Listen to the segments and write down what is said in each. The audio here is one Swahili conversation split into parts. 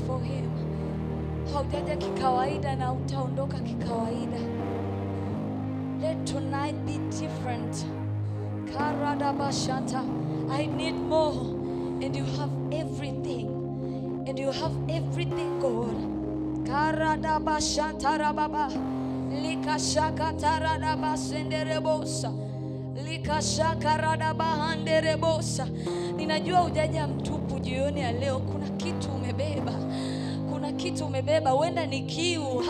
for him. Haujaja kikawaida na utaondoka kikawaida. Let tonight be different. Karadabashata. I need more. And you have everything. And you have everything, God. Karadabashata rababa. Likashaka taradabasenderebosa. Likashaka radabahanderebosa. Ninajua hujaja mtupu jioni ya leo. Kuna kitu umebeba. Kuna kitu umebeba. Wenda ni kiu.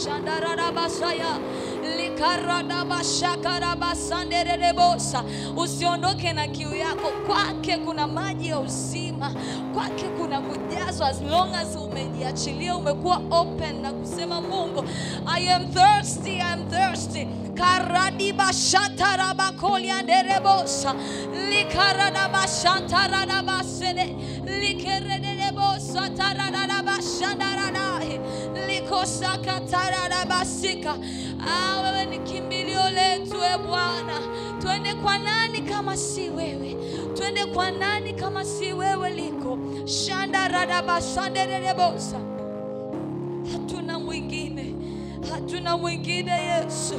Shandaradabasaya. Likaradabashakaradabasanderebosa. Usiondoke na kiu yako. Kwake kuna maji ya uzima. Kwake kuna kujazwa. As long as umejiachilia, umekuwa open na kusema Mungu, I am thirsty, I am thirsty. Karadibashatarabakolyanderebosa. Likaradabashantaradabasene. Likeredebosa taradabashandaradahe. Likosakataradabasika. Wewe ni kimbilio letu, e Bwana. Twende kwa nani kama si wewe? Twende kwa nani kama si wewe liko? Shandaradabasanderebosa. Hatuna mwingine. Hatuna mwingine Yesu.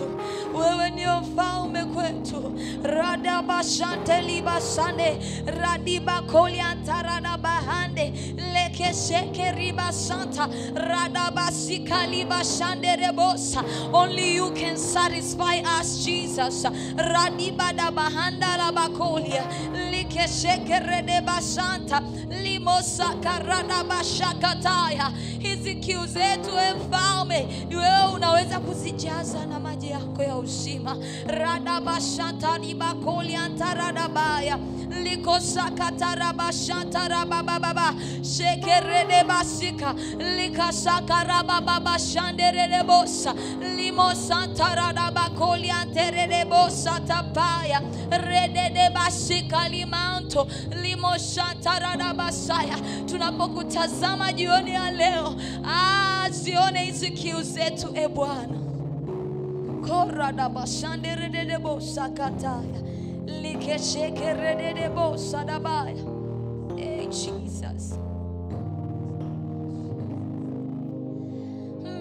Wewe ni mfalme kwetu. Radabashantelibasane. Radibakoliantaradabahande. Lekeshekeribasanta. Radabasikalibashanderebosa. Only you can satisfy us, Jesus. Radibadabahandalabakolia. Likeshekeredebasanta. Limosakarabashakataya. Hizi kiu zetu, mfalme, ni wewe unaweza kuzijaza na maji yako ya uzima. Radabashantaribakoliantaradabaya. Likosakatarabashantarabababa. Shekeredebasika. Likasakarabababashanderebosa. Limosantaradabakolianterebosa tapaya. Rededebasika limanto. Limoshantaradabasaya. Tunapokutazama jioni ya leo, zione hizi kiu zetu, e Bwana. Koradabashanderebosa kataya. Likeshekerebosa dabaya. Hey Jesus.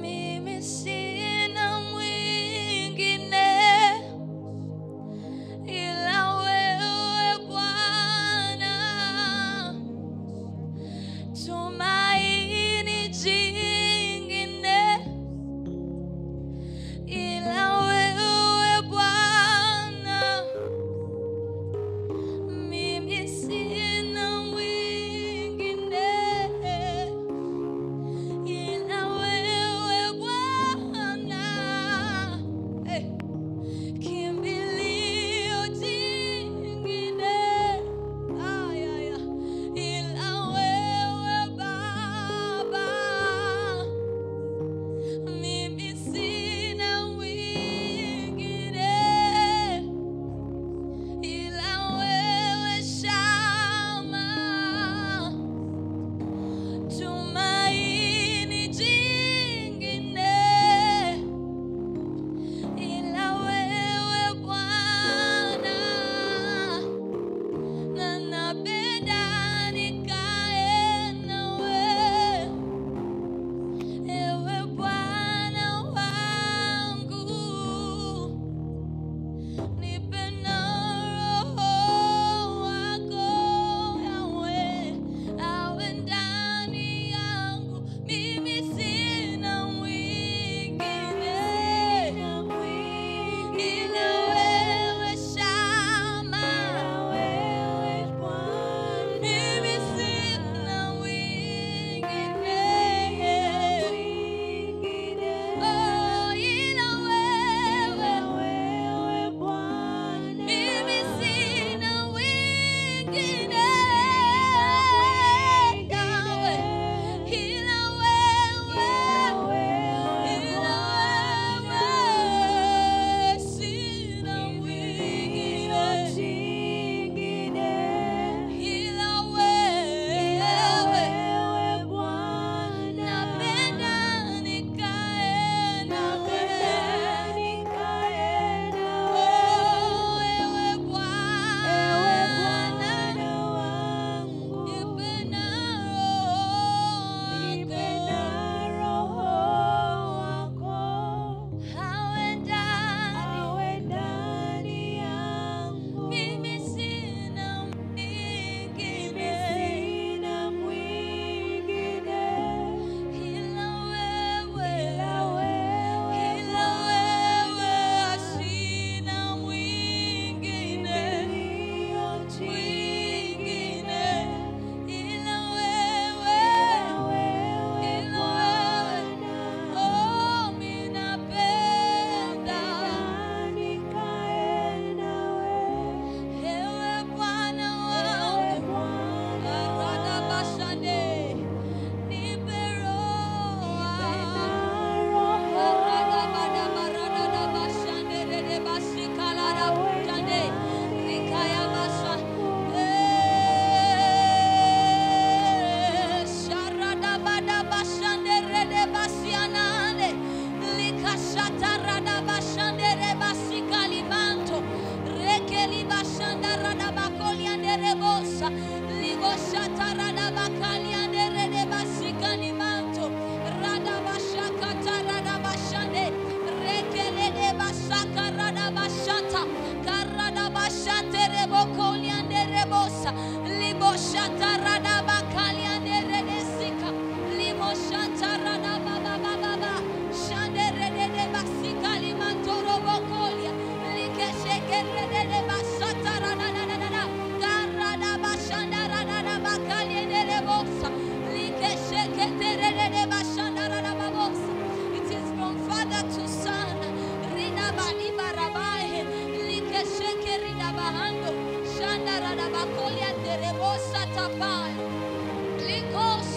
Mimi sina mwingine ila wewe Bwana. Tumaini jingine ila wewe Bwana. Mimi sina mwingine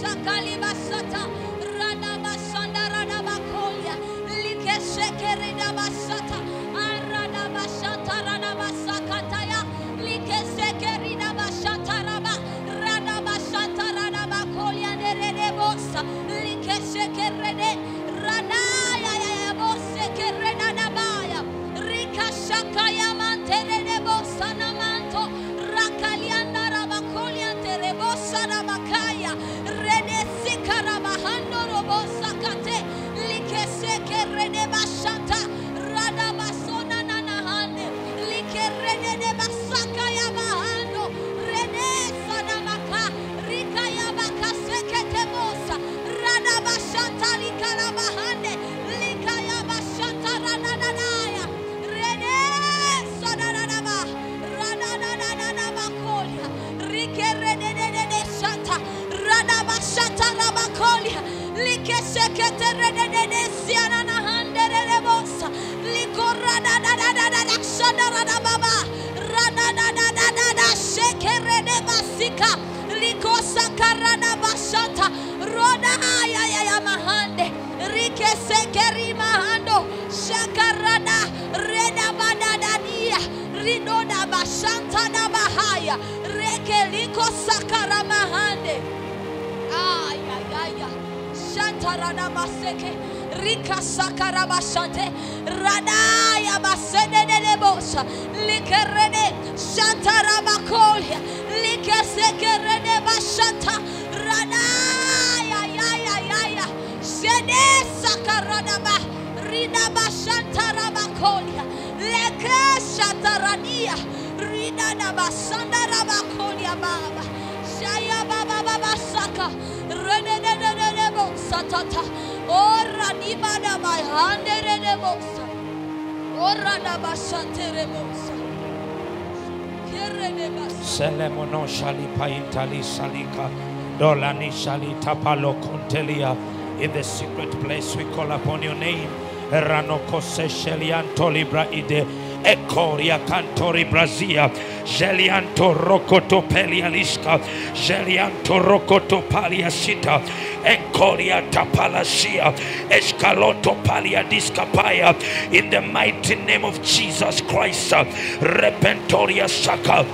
shakali basata rada basanda rada bakolia like shekeri da basata arada basata rada basakata ya like shekeri da basata raba rada basata rada bakolia nerede bosa like shekerede rada ya bosa kereda da baya rika shakaya mantere bosa na manto rakalianda rabakolia tere bosa na makaya rede sikara bahando robosa kate like shekerede basata rada basona na nahande like rede basaka ya bahando rede sana maka rika ya baka sekete bosa rada basata likara bahande lika ya basata rada dadaya rede sana rada ba rada rada bakolia rike rede shata rada basata rabakolia like sekete rede siana na hande rede bosa liko rada shada rada baba rada shekere basika liko sakarada basata roda ya mahande rike sekeri mahando shakarada reda badadadia ridoda basanta na bahaya reke liko sakara mahande ay shantarada baseke rika sakara basante radaya basene de bosa likerede shantara bakolia likesekerede basanta radaya ya sene sakarada ba rida basantara bakolia leke shataradia rida da basandara bakolia baba shaya baba saka rede satata ora di bada mai handere de bosa ora da bashantere bosa kere de basa Selemono shali paintali salika dolani shali tapalo contelia. In the secret place we call upon your name. Ranoko seshelianto libra ide Ekoria cantori Brazia, Gelianto rocoto pelialisca, Gelianto rocoto paliasita, Ekoria tapalasia, Escaloto paliadisca paya, in the mighty name of Jesus Christ, Repentoria saka.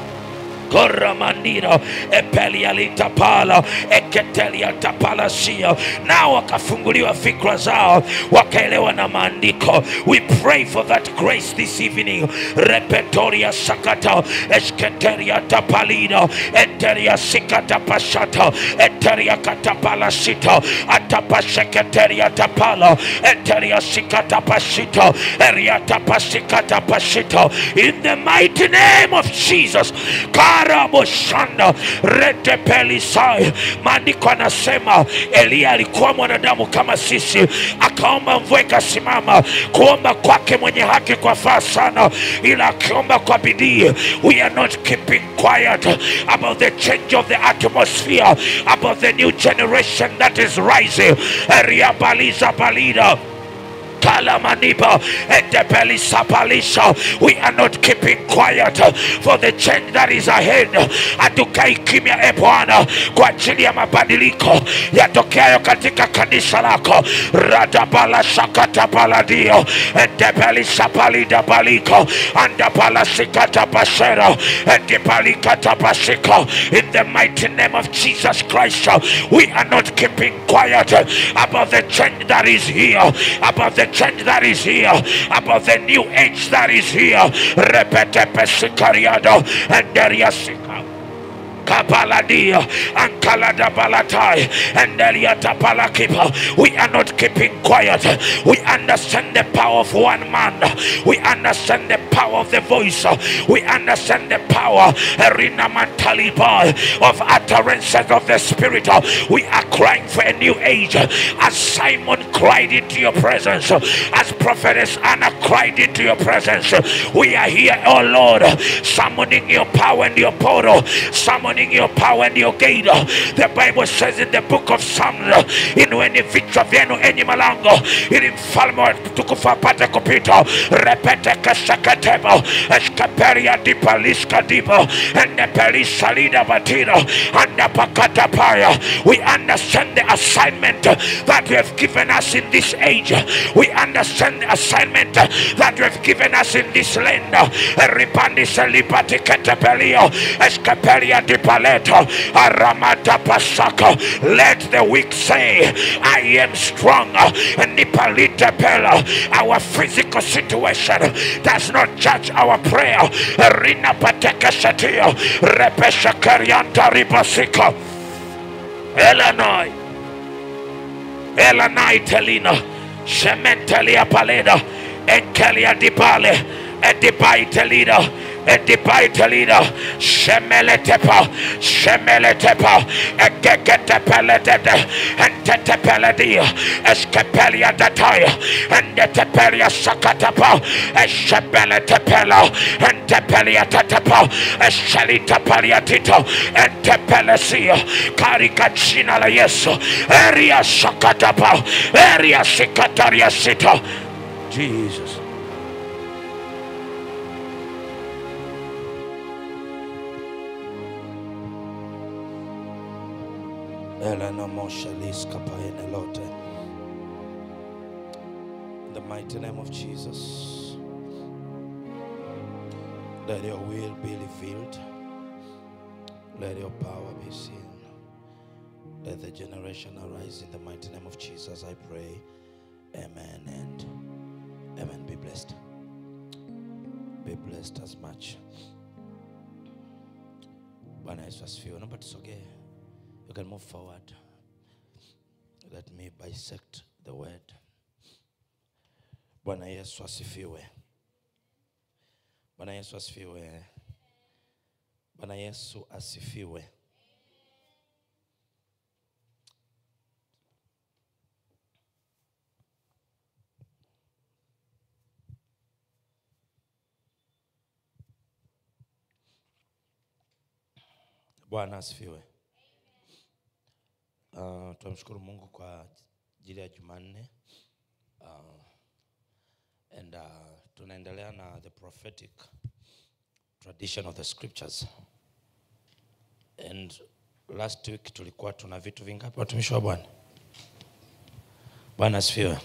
Koramanira epelialita pala eketelia tapalasia. Now wakafunguliwa fikra zao wakaelewa na maandiko. We pray for that grace this evening. Repetoria sakata esketeria tapalida eteria sikata pashata eteria katapala sita atapasheketeria tapala eteria sikata pashita eria tapasikata pashita. In the mighty name of Jesus. Karaboshanda retepelisai. Maandiko anasema Elia alikuwa mwanadamu kama sisi, akaomba mvua ikasimama. Kuomba kwake mwenye haki kwa faa sana, ila akiomba kwa bidii. We are not keeping quiet about the change of the atmosphere, about the new generation that is rising. Eriabaliza balida Kalamaniba etepelisa palisha. We are not keeping quiet for the change that is ahead. Hatukai kimya e Bwana kwa ajili ya mabadiliko yatokeayo katika kanisa lako. Radabala shakata paladio etepelisa palida baliko andabala sikata pasera etepalika tapasika. In the mighty name of Jesus Christ, we are not keeping quiet about the change that is here, about the change that is here, about the new age that is here. Repete pesikariado and deriasika Kabaladia and Kalada Balatai and Eliata Palakipa. We are not keeping quiet. We understand the power of one man. We understand the power of the voice. We understand the power Erina Mantaliba of utterances of the Spirit. We are crying for a new age. As Simon cried into your presence, as Prophetess Anna cried into your presence, we are here, oh Lord, summoning your power and your portal, summoning concerning your power and your gain. The Bible says in the book of Psalms, inueni vichwa vyenu enyi malango, ili mfalme wa tukufu apate kupita. Repete kesaketebo, escaperia dipaliska dibo, and the pelisalida batino, and the pakata paya. We understand the assignment that you have given us in this age. We understand the assignment that you have given us in this land. Ripandi salipati ketepelio, escaperia dipaleto, aramata pasaka. Let the weak say, I am strong. Nipalite pela. Our physical situation does not judge our prayer. Rina pateka satio, repesha karianta ribasika. Elanai telina, shementelia paleda, enkelia dipale, edibai telida. Edibaitelida, Shemeletepa, Egegetepelede, and Tetepeledia, Escapelia Dataya, and Tepelia Sakatapa, Eshabeletepela, and Tepelia Tatapa, Eshalita Paliatito, and Tepelesia, Caricachina La Yeso, Area Sakatapa, Area Sikataria Sita. Jesus. In the mighty name of Jesus, let your will be revealed, let your power be seen, let the generation arise. In the mighty name of Jesus I pray, amen and amen. Be blessed as much. Bwana Yesu asifiwe. Naomba tusogee. You can move forward. Let me bisect the word. Bwana Yesu asifiwe. Bwana Yesu asifiwe. Bwana Yesu asifiwe. Bwana asifiwe. Tunamshukuru Mungu kwa ajili ya Jumanne. And tunaendelea na the prophetic tradition of the scriptures. And last week tulikuwa tuna vitu vingapi watumishi wa Bwana? Bwana asifiwe.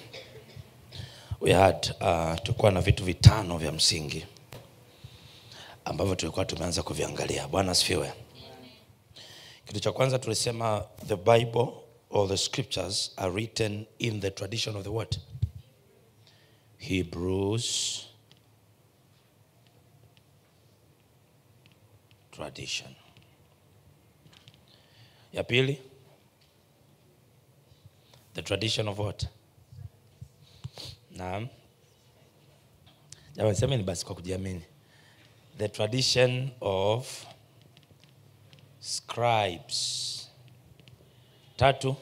We had tulikuwa na vitu vitano vya msingi ambavyo tulikuwa tumeanza kuviangalia. Bwana asifiwe. Kitu cha kwanza tulisema the Bible or the scriptures are written in the tradition of the what? Hebrews tradition. Ya pili, the tradition of what? Naam. Jamani semeni basi kwa kujiamini. The tradition of scribes. Tatu,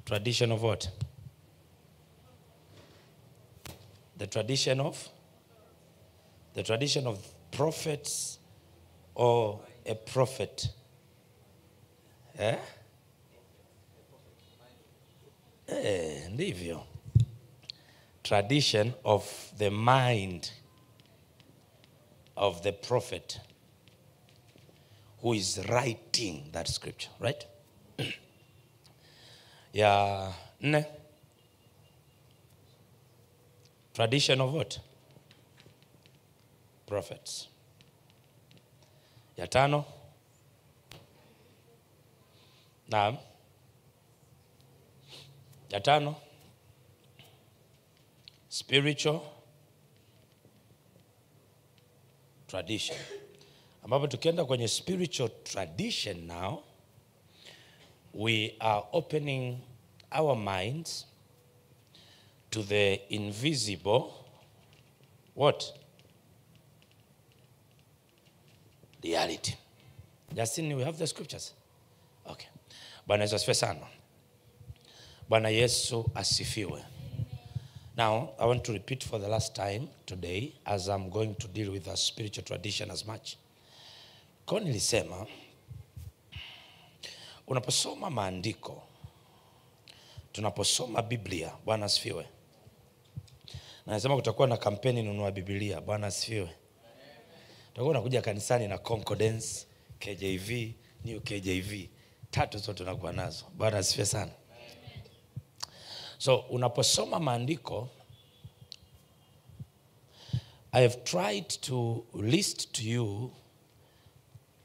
tradition of what? The tradition of prophets or a prophet. Ndivyo. Tradition of the mind of the prophet who is writing that scripture, right? Ya nne, tradition of what? Prophets. Ya tano, naam. Ya tano, spiritual tradition. Ambapo tukienda kwenye spiritual tradition now, we are opening our minds to the invisible what? Reality. Justin, we have the scriptures. Okay. Bwana Yesu asifiwe sana. Bwana Yesu asifiwe. Now, I want to repeat for the last time today, as I'm going to deal with a spiritual tradition as much. Kwa nilisema unaposoma maandiko, tunaposoma Biblia, Bwana asifiwe. Na nasema kutakuwa na kampeni nunua Biblia, Bwana asifiwe. Tutakuwa nakuja kanisani na Concordance, KJV, New KJV, 3 zote tunakuwa nazo. Bwana asifiwe sana. So unaposoma maandiko, I have tried to list to you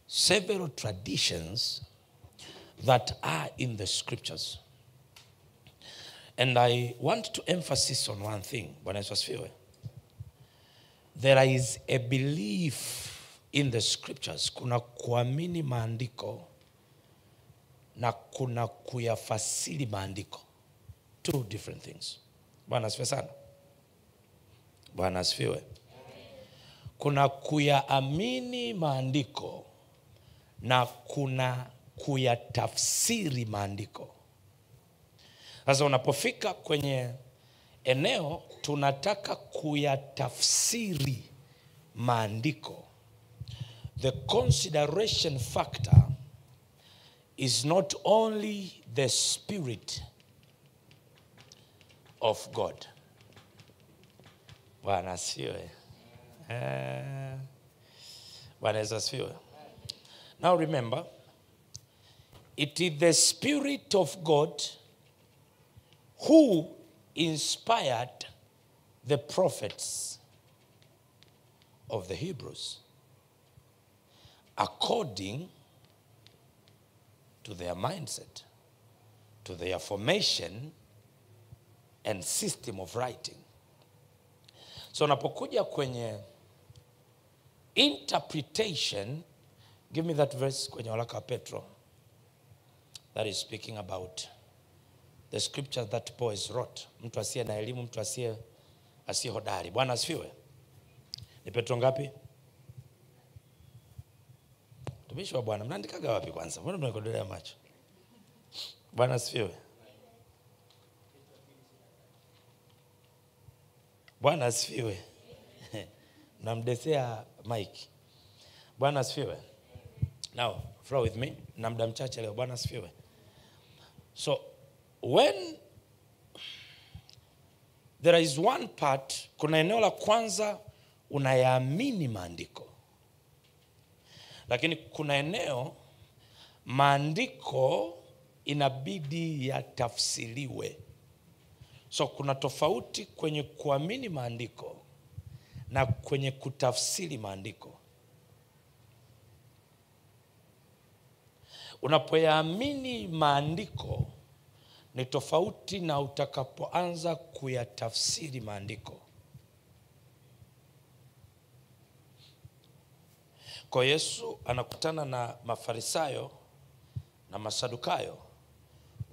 several traditions that are in the scriptures. And I want to emphasize on one thing. Bwana Yesu asifiwe. There is a belief in the scriptures. Kuna kuamini maandiko na kuna kuyafasiri maandiko. 2 different things. Bwana asifiwe sana. Bwana asifiwe. Kuna kuyaamini maandiko na kuna kuyatafsiri maandiko. Sasa unapofika kwenye eneo tunataka kuyatafsiri maandiko, the consideration factor is not only the Spirit of God. Bwana asifiwe. Bwana Yesu asifiwe. Now remember, it is the Spirit of God who inspired the prophets of the Hebrews according to their mindset, to their formation and system of writing. So unapokuja kwenye interpretation, give me that verse kwenye waraka wa Petro that is speaking about the scripture that Paul wrote. Mtu asiye na elimu, mtu asiye hodari. Bwana asifiwe. Ni Petro ngapi? Tumishi wa Bwana, mnaandikaga wapi kwanza? Mbona mnakodolea macho? Bwana asifiwe. Bwana asifiwe. Namdesea Mike. Bwana asifiwe. Now, flow with me. Na muda mchache leo. Bwana asifiwe. So, when there is one part, kuna eneo la kwanza unayaamini maandiko. Lakini kuna eneo maandiko inabidi yatafsiriwe. So kuna tofauti kwenye kuamini maandiko na kwenye kutafsiri maandiko. Unapoyaamini maandiko ni tofauti na utakapoanza kuyatafsiri maandiko. Kwa Yesu anakutana na Mafarisayo na Masadukayo,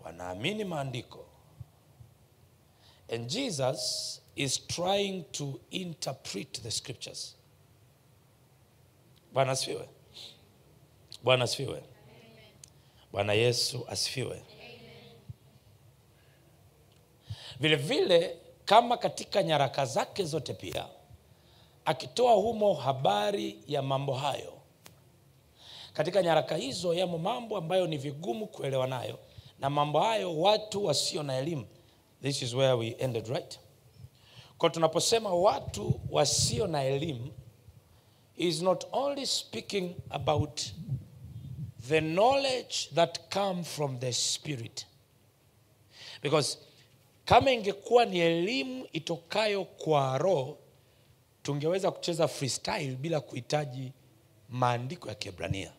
wanaamini maandiko. And Jesus is trying to interpret the scriptures. Bwana asifiwe. Bwana asifiwe. Bwana Yesu asifiwe. Vile vile kama katika nyaraka zake zote pia akitoa humo habari ya mambo hayo. Katika nyaraka hizo yamo mambo ambayo ni vigumu kuelewa nayo, na mambo hayo watu wasio na elimu. This is where we ended, right? Kwa tunaposema watu wasio na elimu, is not only speaking about the knowledge that come from the Spirit. Because kama ingekuwa ni elimu itokayo kwa Roho, tungeweza kucheza freestyle bila kuhitaji maandiko ya Kiebrania.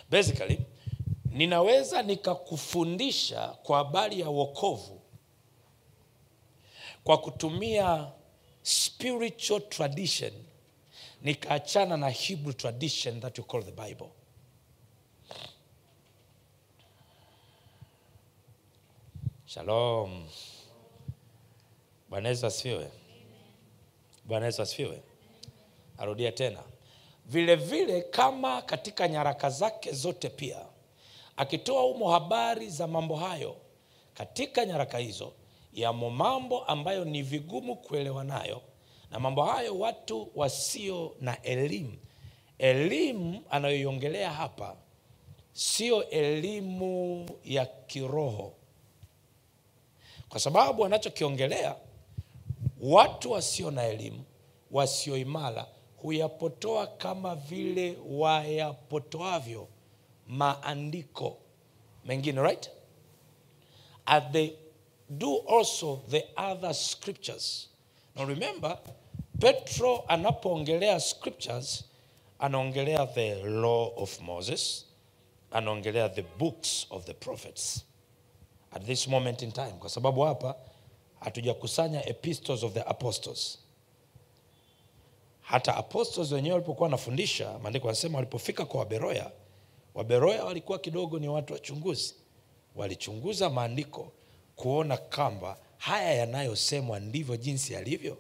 Basically, ninaweza nikakufundisha kwa habari ya wokovu kwa kutumia spiritual tradition, nikaachana na Hebrew tradition that you call the Bible. Shalom. Bwana Yesu asifiwe. Bwana Yesu asifiwe. Arudia tena. Vile vile kama katika nyaraka zake zote pia akitoa humo habari za mambo hayo, katika nyaraka hizo yamo mambo ambayo ni vigumu kuelewa nayo, na mambo hayo watu wasio na elimu elimu anayoiongelea hapa sio elimu ya kiroho, kwa sababu anachokiongelea watu wasio na elimu, wasio imara, huyapotoa kama vile wayapotoavyo maandiko mengine, right? And they do also the other scriptures. Now remember, Petro anapoongelea scriptures, anaongelea the law of Moses, anaongelea the books of the prophets at this moment in time, kwa sababu hapa hatujakusanya epistles of the apostles. Hata apostles wenyewe walipokuwa wanafundisha, maandiko yanasema walipofika kwa Waberoya walikuwa kidogo ni watu wachunguzi. Walichunguza maandiko kuona kwamba haya yanayosemwa ndivyo jinsi yalivyo.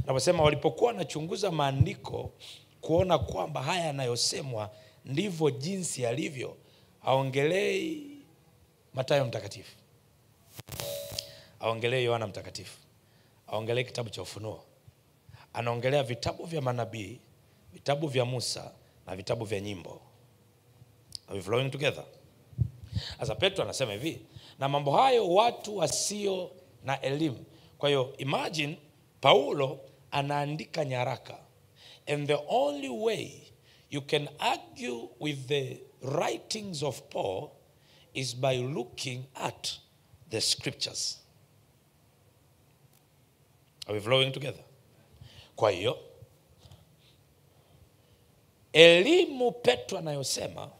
Naposema walipokuwa wanachunguza maandiko kuona kwamba haya yanayosemwa ndivyo jinsi yalivyo, aongelei Mathayo mtakatifu, aongelei Yohana mtakatifu, aongelei kitabu cha Ufunuo, anaongelea vitabu vya manabii, vitabu vya Musa na vitabu vya nyimbo. Are we flowing together? Asa Petro anasema hivi, na mambo hayo watu wasio na elimu. Kwa hiyo imagine Paulo anaandika nyaraka, and the only way you can argue with the writings of Paul is by looking at the scriptures. Are we flowing together? Kwa hiyo elimu Petro anayosema,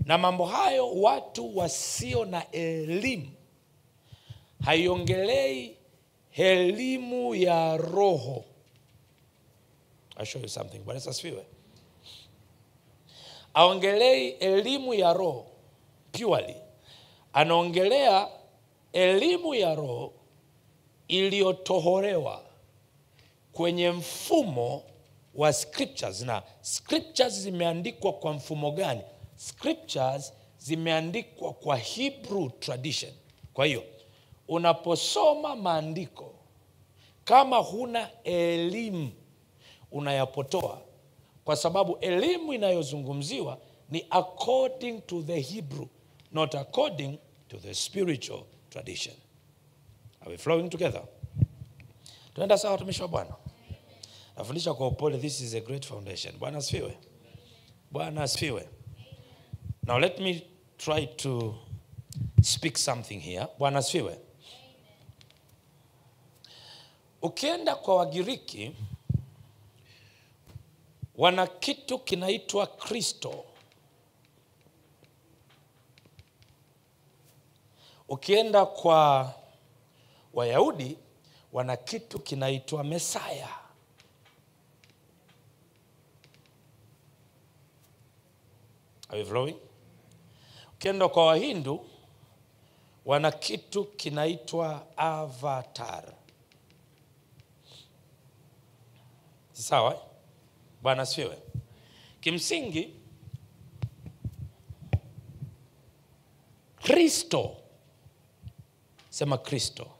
na mambo hayo watu wasio na elimu, haiongelei elimu ya roho. I'll show you something. Bwana asifiwe. Aongelei elimu ya roho purely. Anaongelea elimu ya roho iliyotoholewa kwenye mfumo wa scriptures. Na scriptures zimeandikwa kwa mfumo gani? Scriptures zimeandikwa kwa Hebrew tradition. Kwa hiyo unaposoma maandiko, kama huna elimu unayapotoa, kwa sababu elimu inayozungumziwa ni according to the Hebrew, not according to the spiritual tradition. Are we flowing together? Tunaenda sawa watumishi wa Bwana? Nafundisha kwa upole, this is a great foundation. Bwana asifiwe. Bwana asifiwe. Now let me try to speak something here. Bwana asifiwe. Ukienda kwa Wagiriki, wana kitu kinaitwa Kristo. Ukienda kwa Wayahudi, wana kitu kinaitwa Mesaya. Are you flowing? Ukienda kwa Wahindu, wana kitu kinaitwa Avatar. Sawa? Bwana asifiwe. Kimsingi Kristo, sema Kristo,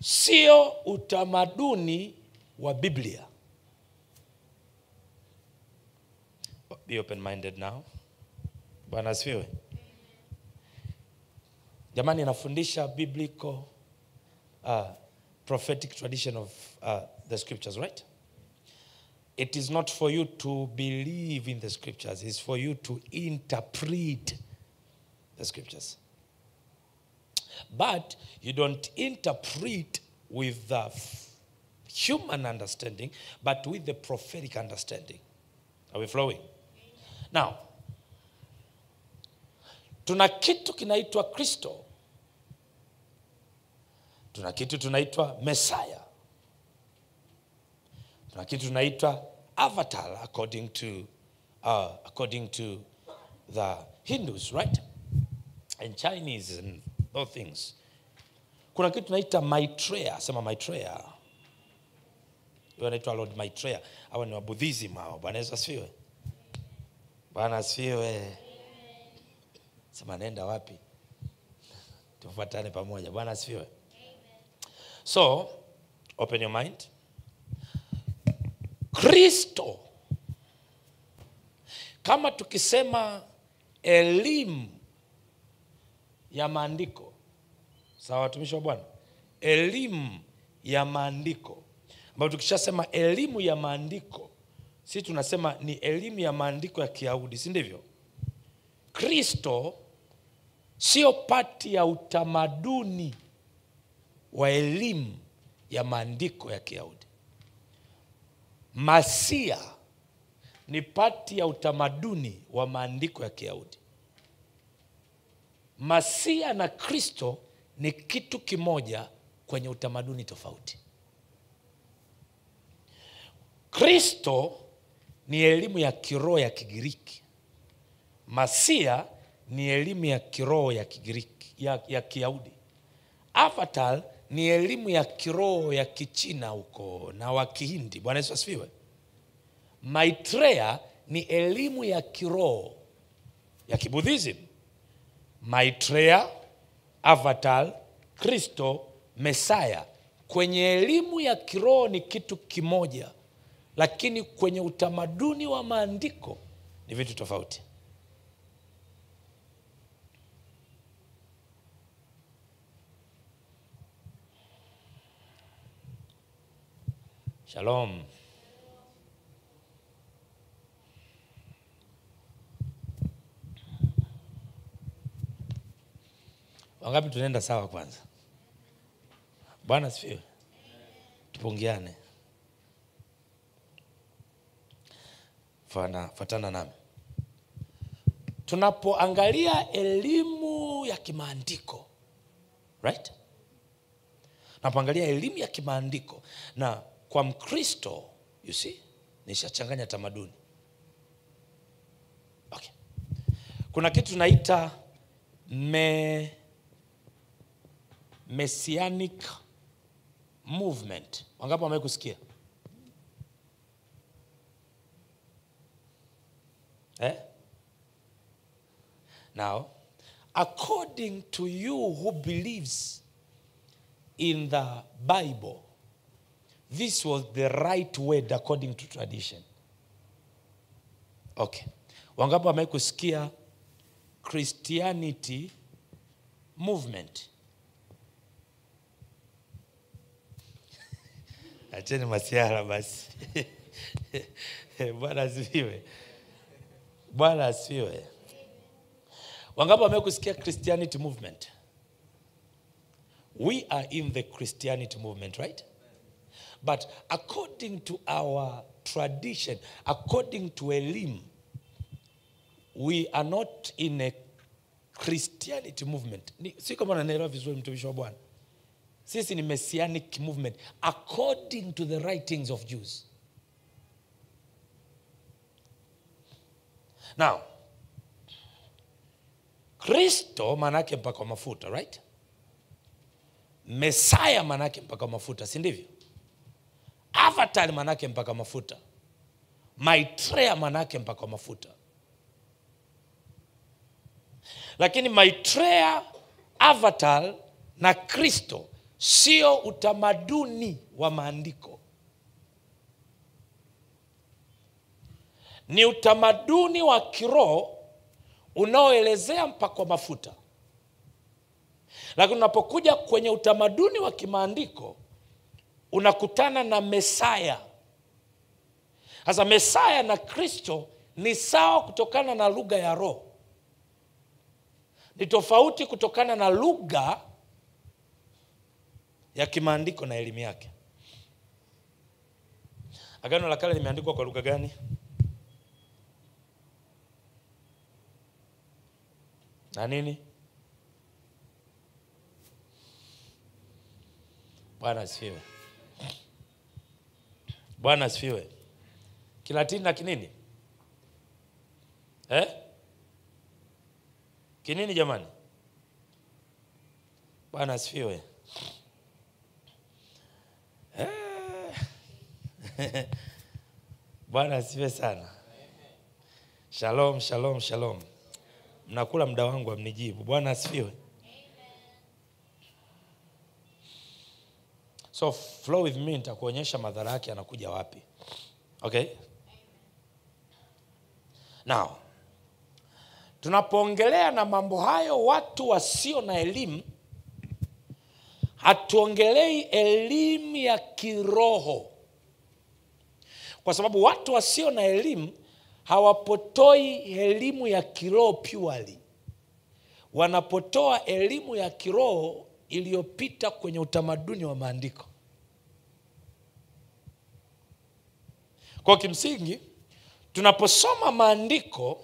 sio utamaduni wa Biblia. Be open-minded now. Bwana asifiwe. Jamani, nafundisha biblical prophetic tradition of the scriptures, right? It is not for you to believe in the scriptures. It's for you to interpret the scriptures. But you don't interpret with the human understanding, but with the prophetic understanding. Are we flowing? Now, tuna kitu kinaitwa Kristo. Tuna kitu tunaitwa Messiah. Tuna kitu tunaitwa Avatar according to the Hindus, right? And Chinese and those things. Kuna kitu tunaita Maitreya, sema Maitreya. Yeye anaitwa Lord Maitreya. Hawa ni wa Buddhism hao. Bwana Yesu asifiwe. Bwana asifiwe. Sema nenda wapi? Tufuatane pamoja. Bwana asifiwe. So, open your mind. Kristo, kama tukisema elimu ya maandiko, sawa watumishi wa Bwana, elimu ya maandiko, ambapo tukishasema elimu ya maandiko, sisi tunasema ni elimu ya maandiko ya Kiyahudi, si ndivyo? Kristo sio pati ya utamaduni wa elimu ya maandiko ya Kiyahudi. Masia ni pati ya utamaduni wa maandiko ya Kiyahudi. Masia na Kristo ni kitu kimoja kwenye utamaduni tofauti. Kristo ni elimu ya kiroho ya Kigiriki. Masia ni elimu ya kiroho ya Kigiriki, ya Kiyahudi. Avatar ni elimu ya kiroho ya Kichina huko na wa Kihindi. Bwana Yesu asifiwe. Maitreya ni elimu ya kiroho ya Kibuddhism. Maitreya, Avatar, Kristo, Mesaya, kwenye elimu ya kiroho ni kitu kimoja, lakini kwenye utamaduni wa maandiko ni vitu tofauti. Shalom. Wangapi tunaenda sawa kwanza? Bwana asifiwe. Tupungiane. Fuatana nami. Tunapoangalia elimu ya kimaandiko, right? Tunapoangalia elimu ya kimaandiko, na kwa Mkristo, you see, nishachanganya tamaduni. Okay. Kuna kitu tunaita Messianic movement. Wangapi wamewahi kusikia? Now, according to you who believes in the Bible, this was the right word according to tradition. Okay. Wangapi wamewahi kusikia Christianity movement? Acheni masiara basi. Bwana asifiwe. Bwana asifiwe. Wangapi wamewahi kusikia Christianity movement? We are in the Christianity movement, right? But according to our tradition, according to elimu, we are not in a Christianity movement. Si kama unanielewa vizuri mtumishi wa Bwana. Sisi ni Messianic movement according to the writings of Jews. Now, Kristo manake mpaka mafuta, right? Messiah manake mpaka mafuta, si ndivyo? Avatar manake mpaka mafuta. Maitreya manake mpaka mafuta. Lakini Maitreya, Avatar na Kristo sio utamaduni wa maandiko. Ni utamaduni wa kiroho unaoelezea mpaka mafuta. Lakini unapokuja kwenye utamaduni wa kimaandiko, unakutana na Mesaya. Sasa Mesaya na Kristo ni sawa kutokana na lugha ya roho. Ni tofauti kutokana na lugha ya kimaandiko na elimu yake. Agano la Kale limeandikwa kwa lugha gani? Na nini? Bwana asifiwe. Bwana asifiwe. Kilatini na kinini? Kinini jamani? Bwana asifiwe. Bwana asifiwe sana. Shalom, shalom, shalom. Mnakula muda wangu amnijibu. Bwana asifiwe. So flow with me, nitakuonyesha madhara yake yanakuja wapi. Okay? Now, tunapoongelea na mambo hayo watu wasio na elimu, hatuongelei elimu ya kiroho. Kwa sababu watu wasio na elimu hawapotoi elimu ya kiroho purely. Wanapotoa elimu ya kiroho iliyopita kwenye utamaduni wa maandiko. Kwa kimsingi, tunaposoma maandiko,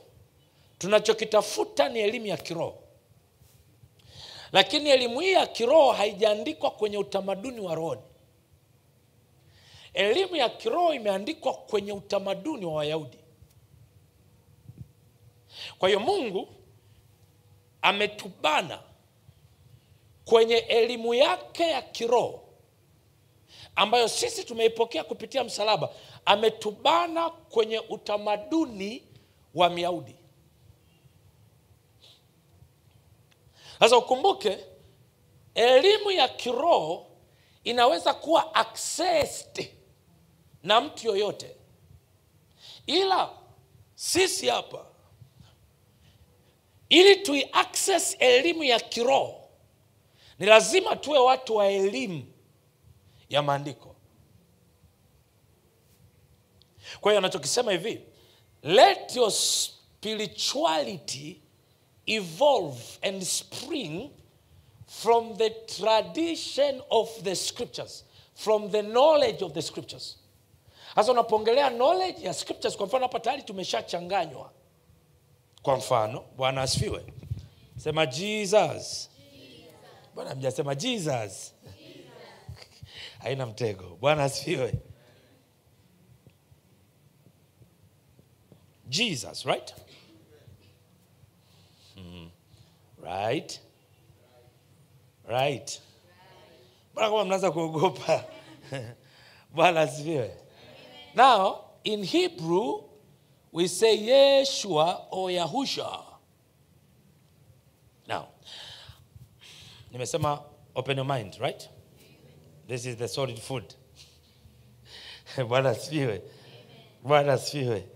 tunachokitafuta ni elimu ya kiroho. Lakini elimu hii ya kiroho haijaandikwa kwenye utamaduni wa roho. Elimu ya kiroho imeandikwa kwenye utamaduni wa Wayahudi. Kwa hiyo Mungu ametubana kwenye elimu yake ya kiroho ambayo sisi tumeipokea kupitia msalaba. Ametubana kwenye utamaduni wa Myahudi. Sasa ukumbuke, elimu ya kiroho inaweza kuwa accessed na mtu yoyote. Ila sisi hapa, ili tui access elimu ya kiroho, ni lazima tuwe watu wa elimu ya maandiko. Kwa hiyo anachokisema hivi, let your spirituality evolve and spring from the tradition of the scriptures, from the knowledge of the scriptures. Sasa unapoongelea knowledge ya scriptures, kwa mfano hapa tayari tumeshachanganywa. Kwa mfano, Bwana asifiwe. Sema Jesus. Bwana mjasema Jesus. Haina mtego. Bwana asifiwe. Jesus, right? Right? Right. Bwana kama mnaanza kuogopa. Bwana asifiwe. Now, in Hebrew, we say Yeshua or Yahusha. Now, nimesema open your mind, right? This is the solid food. Bwana asifiwe. Bwana asifiwe.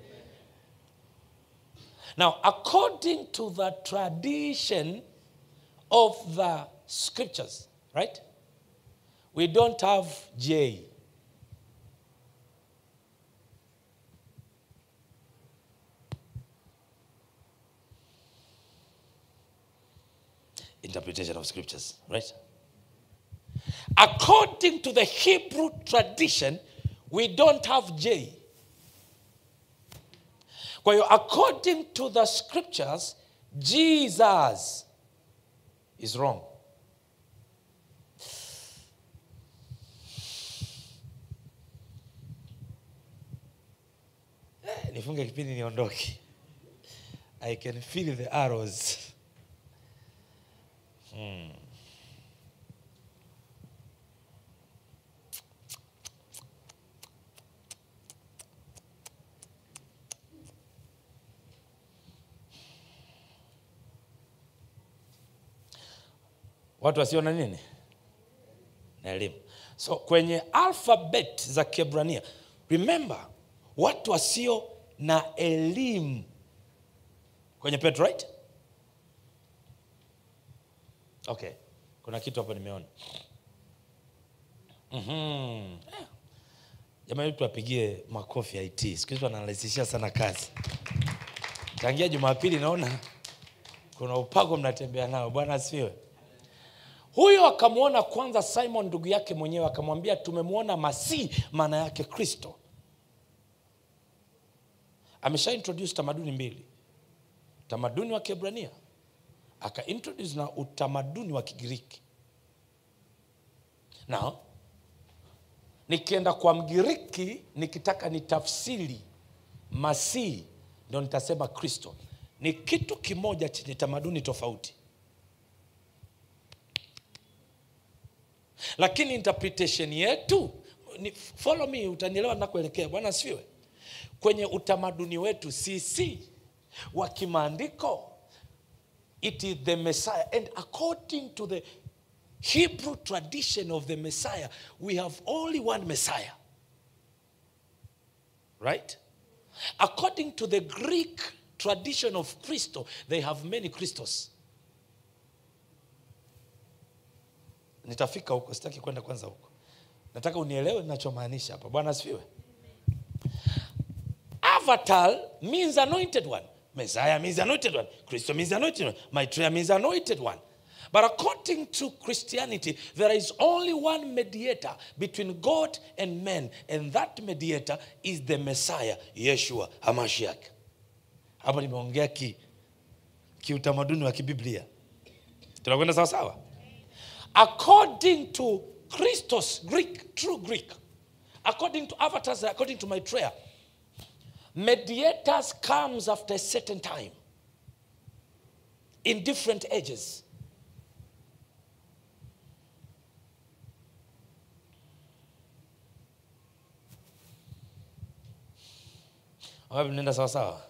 Now, according to the tradition of the scriptures, right? We don't have J. Interpretation of scriptures, right? According to the Hebrew tradition, we don't have J. Kwa hiyo, according to the scriptures, Jesus is wrong. Nifunge kipindi niondoke. I can feel the arrows. Watu wasio na nini? Na elimu. So kwenye alphabet za Kiebrania, remember, watu wasio na elimu kwenye Petro, right? Okay. Kuna kitu hapo nimeona. Jamani, tuwapigie makofi ya IT. Siku hizi wanarahisishia sana kazi. Tangia Jumapili naona kuna upago mnatembea nao. Bwana asifiwe. Huyo akamwona kwanza Simon ndugu yake mwenyewe, akamwambia tumemwona Masihi, maana yake Kristo. Amesha introduce tamaduni mbili. Tamaduni wa Kiebrania, aka introduce na utamaduni wa Kigiriki. Now, nikienda kwa Mgiriki, nikitaka nitafsiri Masihi, ndio nitasema Kristo. Ni kitu kimoja chenye tamaduni tofauti. Lakini interpretation yetu, follow me, utanielewa ninakoelekea. Bwana asifiwe. Kwenye utamaduni wetu sisi wa kimaandiko, it is the Messiah, and according to the Hebrew tradition of the Messiah, we have only one Messiah. right? According to the Greek tradition of Christo, they have many Christos. Nitafika huko, sitaki kwenda kwanza huko. Nataka unielewe ninachomaanisha hapa. Bwana asifiwe. Avatar means anointed one. Messiah means anointed one. Christo means anointed one. Maitreya means anointed one. But according to Christianity, there is only one mediator between God and men. And that mediator is the Messiah, Yeshua HaMashiach. Hapa nimeongea kiutamaduni wa kibiblia. Tunakwenda sawa sawa? According to Christos, Greek, true Greek, according to Avatars, according to Maitreya, mediators comes after a certain time in different ages. Nenda sawa sawa.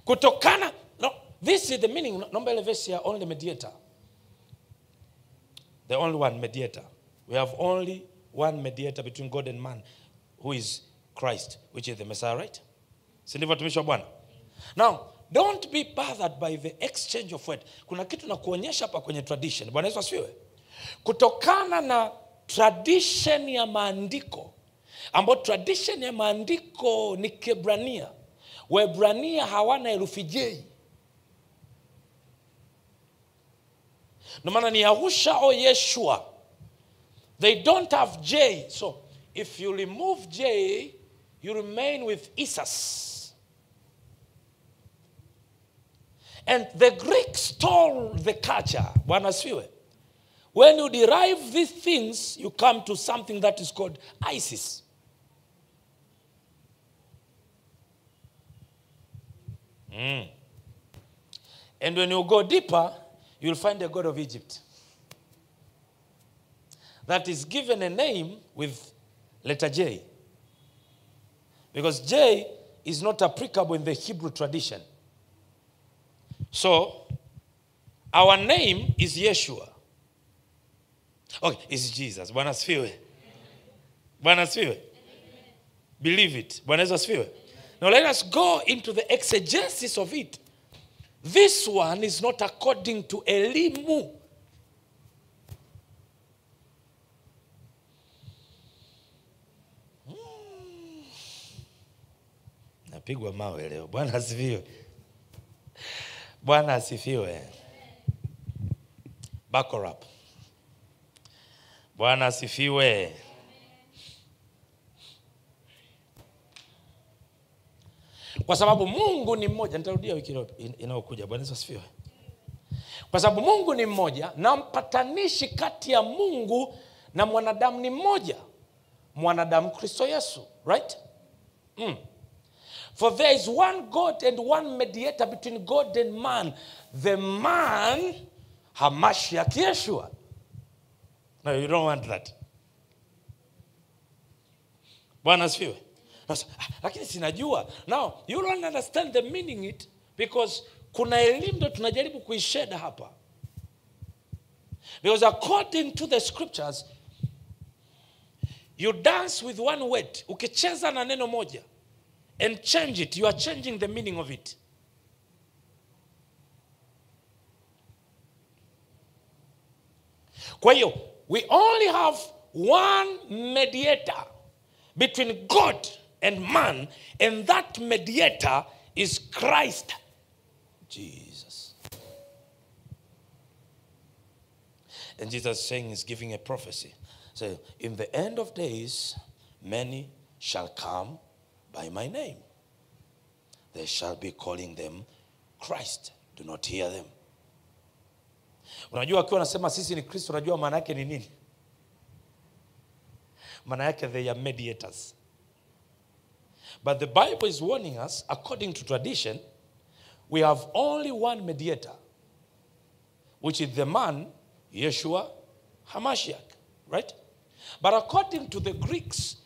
Kutokana, no, this is the meaning. Number 11 here, only mediator. The only one mediator. We have only one mediator between God and man, who is Christ, which is the Messiah, right? Now, don't be bothered by the exchange of word. Kuna kitu na kuonyesha hapa kwenye tradition. Bwana Yesu asifiwe. Kutokana na tradition ya maandiko, ambapo tradition ya maandiko ni Kiebrania. Waebrania hawana herufi J. No maana ni Yahusha or Yeshua. They don't have J. So if you remove J, you remain with Isus. And the Greeks stole the culture. Bwana asifiwe. When you derive these things, you come to something that is called Isis. And when you go deeper, you'll find the God of Egypt that is given a name with letter J, because J is not applicable in the Hebrew tradition. So our name is Yeshua. Okay, it's Jesus. Bwana asifiwe. Bwana asifiwe. Believe it. Bwana asifiwe. Now let us go into the exegesis of it. This one is not according to elimu. Napigwa mawe leo. Bwana asifiwe. Bwana asifiwe. Back her up. Bwana asifiwe. Kwa sababu Mungu ni mmoja. Nitarudia wiki inayokuja. Bwana asifiwe. Kwa sababu Mungu ni mmoja, na mpatanishi kati ya Mungu na mwanadamu ni mmoja. Mwanadamu Kristo Yesu, right? For there is one God and one mediator between God and man, the man HaMashiach Yeshua. No, you don't want that. Bwana asifiwe. Lakini sinajua. Now, you don't understand the meaning it, because kuna elimu ndo tunajaribu kuisheda hapa. Because according to the scriptures, you dance with one word. Ukicheza na neno moja and change it, you are changing the meaning of it. Kwa hiyo, we only have one mediator between God and man, and that mediator is Christ Jesus. And Jesus is saying, is giving a prophecy. So, in the end of days, many shall come by my name. They shall be calling them Christ. Do not hear them. Unajua akiwa anasema sisi ni Kristo, unajua maana yake ni nini? Maana yake they are mediators. But the Bible is warning us, according to tradition, we have only one mediator, which is the man, Yeshua HaMashiach, right? But according to the Greeks,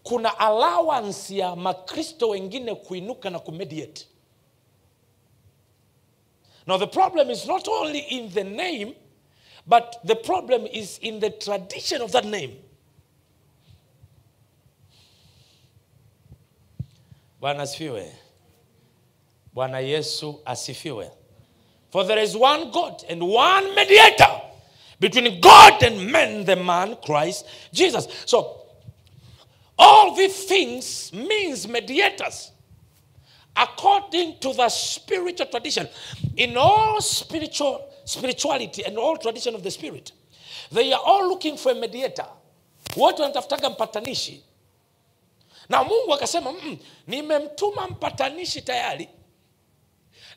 kuna allowance ya makristo wengine kuinuka na kumediate. Now the problem is not only in the name, but the problem is in the tradition of that name. Bwana asifiwe. Bwana Yesu asifiwe. For there is one God and one mediator between God and men, the man Christ Jesus. So all these things means mediators. According to the spiritual tradition, in all spirituality and all tradition of the spirit, they are all looking for a mediator. Wote wanatafutaga mpatanishi. Na Mungu akasema, nimemtuma mpatanishi tayari.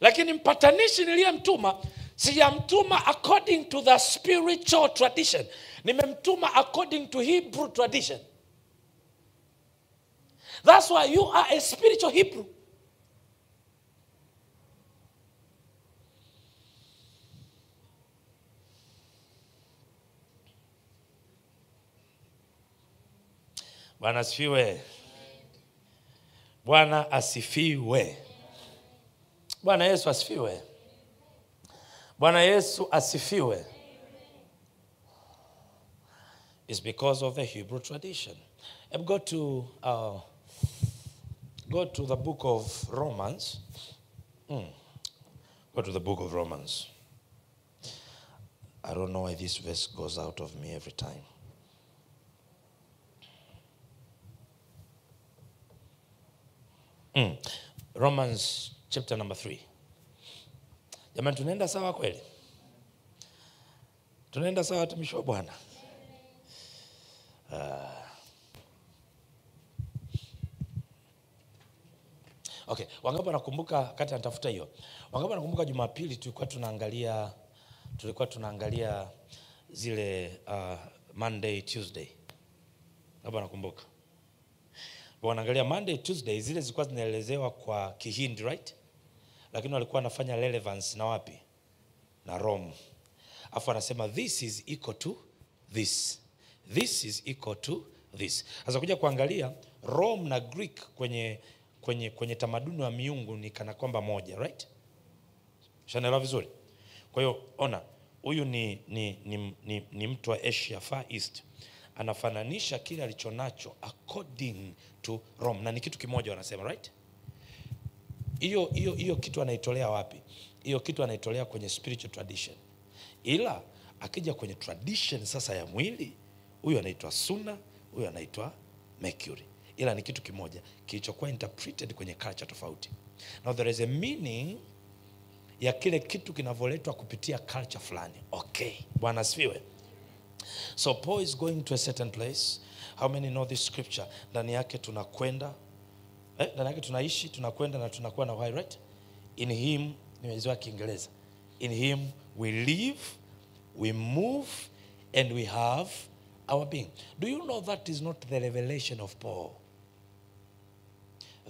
Lakini mpatanishi niliyemtuma, sijamtuma according to the spiritual tradition. Nimemtuma according to Hebrew tradition. That's why you are a spiritual Hebrew. Bwana asifiwe. Bwana asifiwe. Bwana Yesu asifiwe. Bwana Yesu asifiwe. It's because of the Hebrew tradition. Go to the book of Romans. Go to the book of Romans. I don't know why this verse goes out of me every time. Romans chapter number 3. Jamani, tunaenda sawa kweli? Tunaenda sawa watumishi wa Bwana? Okay, wangapi wanakumbuka kati natafuta hiyo? Wangapi wanakumbuka Jumapili tulikuwa tunaangalia zile Monday, Tuesday? Wangapi wanakumbuka? Wanaangalia Monday, Tuesday, zile zilikuwa zinaelezewa kwa Kihindi, right? Lakini walikuwa wanafanya relevance na wapi? Na Rome. Afu anasema this is equal to this. This is equal to this. Sasa kuja kuangalia Rome na Greek kwenye tamaduni wa miungu ni kana kwamba moja, right? Shanaelewa vizuri. Kwa hiyo ona, huyu ni mtu wa Asia Far East. Anafananisha kile alichonacho according to Rome. Na ni kitu kimoja wanasema, right? Hiyo kitu anaitolea wapi? Hiyo kitu anaitolea kwenye spiritual tradition. Ila akija kwenye tradition sasa ya mwili, huyu anaitwa Suna, huyu anaitwa Mercury. Ila ni kitu kimoja kilichokuwa interpreted kwenye culture tofauti. Now there is a meaning ya kile kitu kinavoletwa kupitia culture fulani. Okay, Bwana asifiwe. So Paul is going to a certain place. How many know this scripture? Ndani yake tunakwenda, ndani yake tunaishi, tunakwenda na tunakuwa na uhai, right? In him, nimezoea Kiingereza. In him we live, we move, and we have our being. Do you know that is not the revelation of Paul?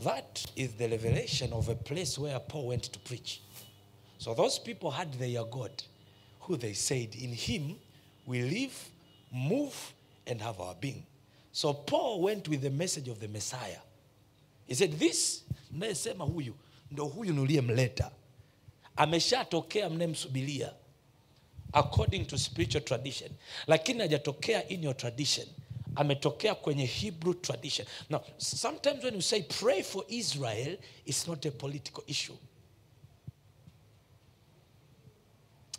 That is the revelation of a place where Paul went to preach. So those people had their God, who they said, in him we live, move, and have our being. So Paul went with the message of the Messiah. He said, this, mnayesema huyu, ndo huyu niliyemleta. Ameshatokea mnemsubiria. According to spiritual tradition. Lakini hajatokea in your tradition. Ametokea kwenye Hebrew tradition. Now, sometimes when you say pray for Israel, it's not a political issue.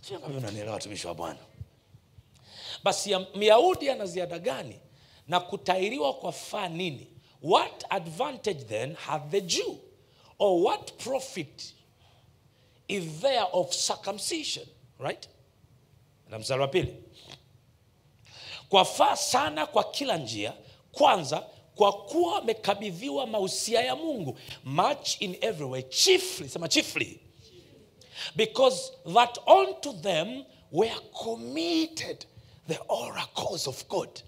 Sio kama unanielewa watumishi wa Bwana. Basi Myahudi ana ziada gani na kutairiwa kwa faa nini? What advantage then had the Jew? Or what profit is there of circumcision? Right? Na mstari wa pili. Kwa faa sana kwa kila njia, kwanza kwa kuwa amekabidhiwa mausia ya Mungu, much in every way, chiefly, sema chiefly, because that unto them were committed the oracles of God.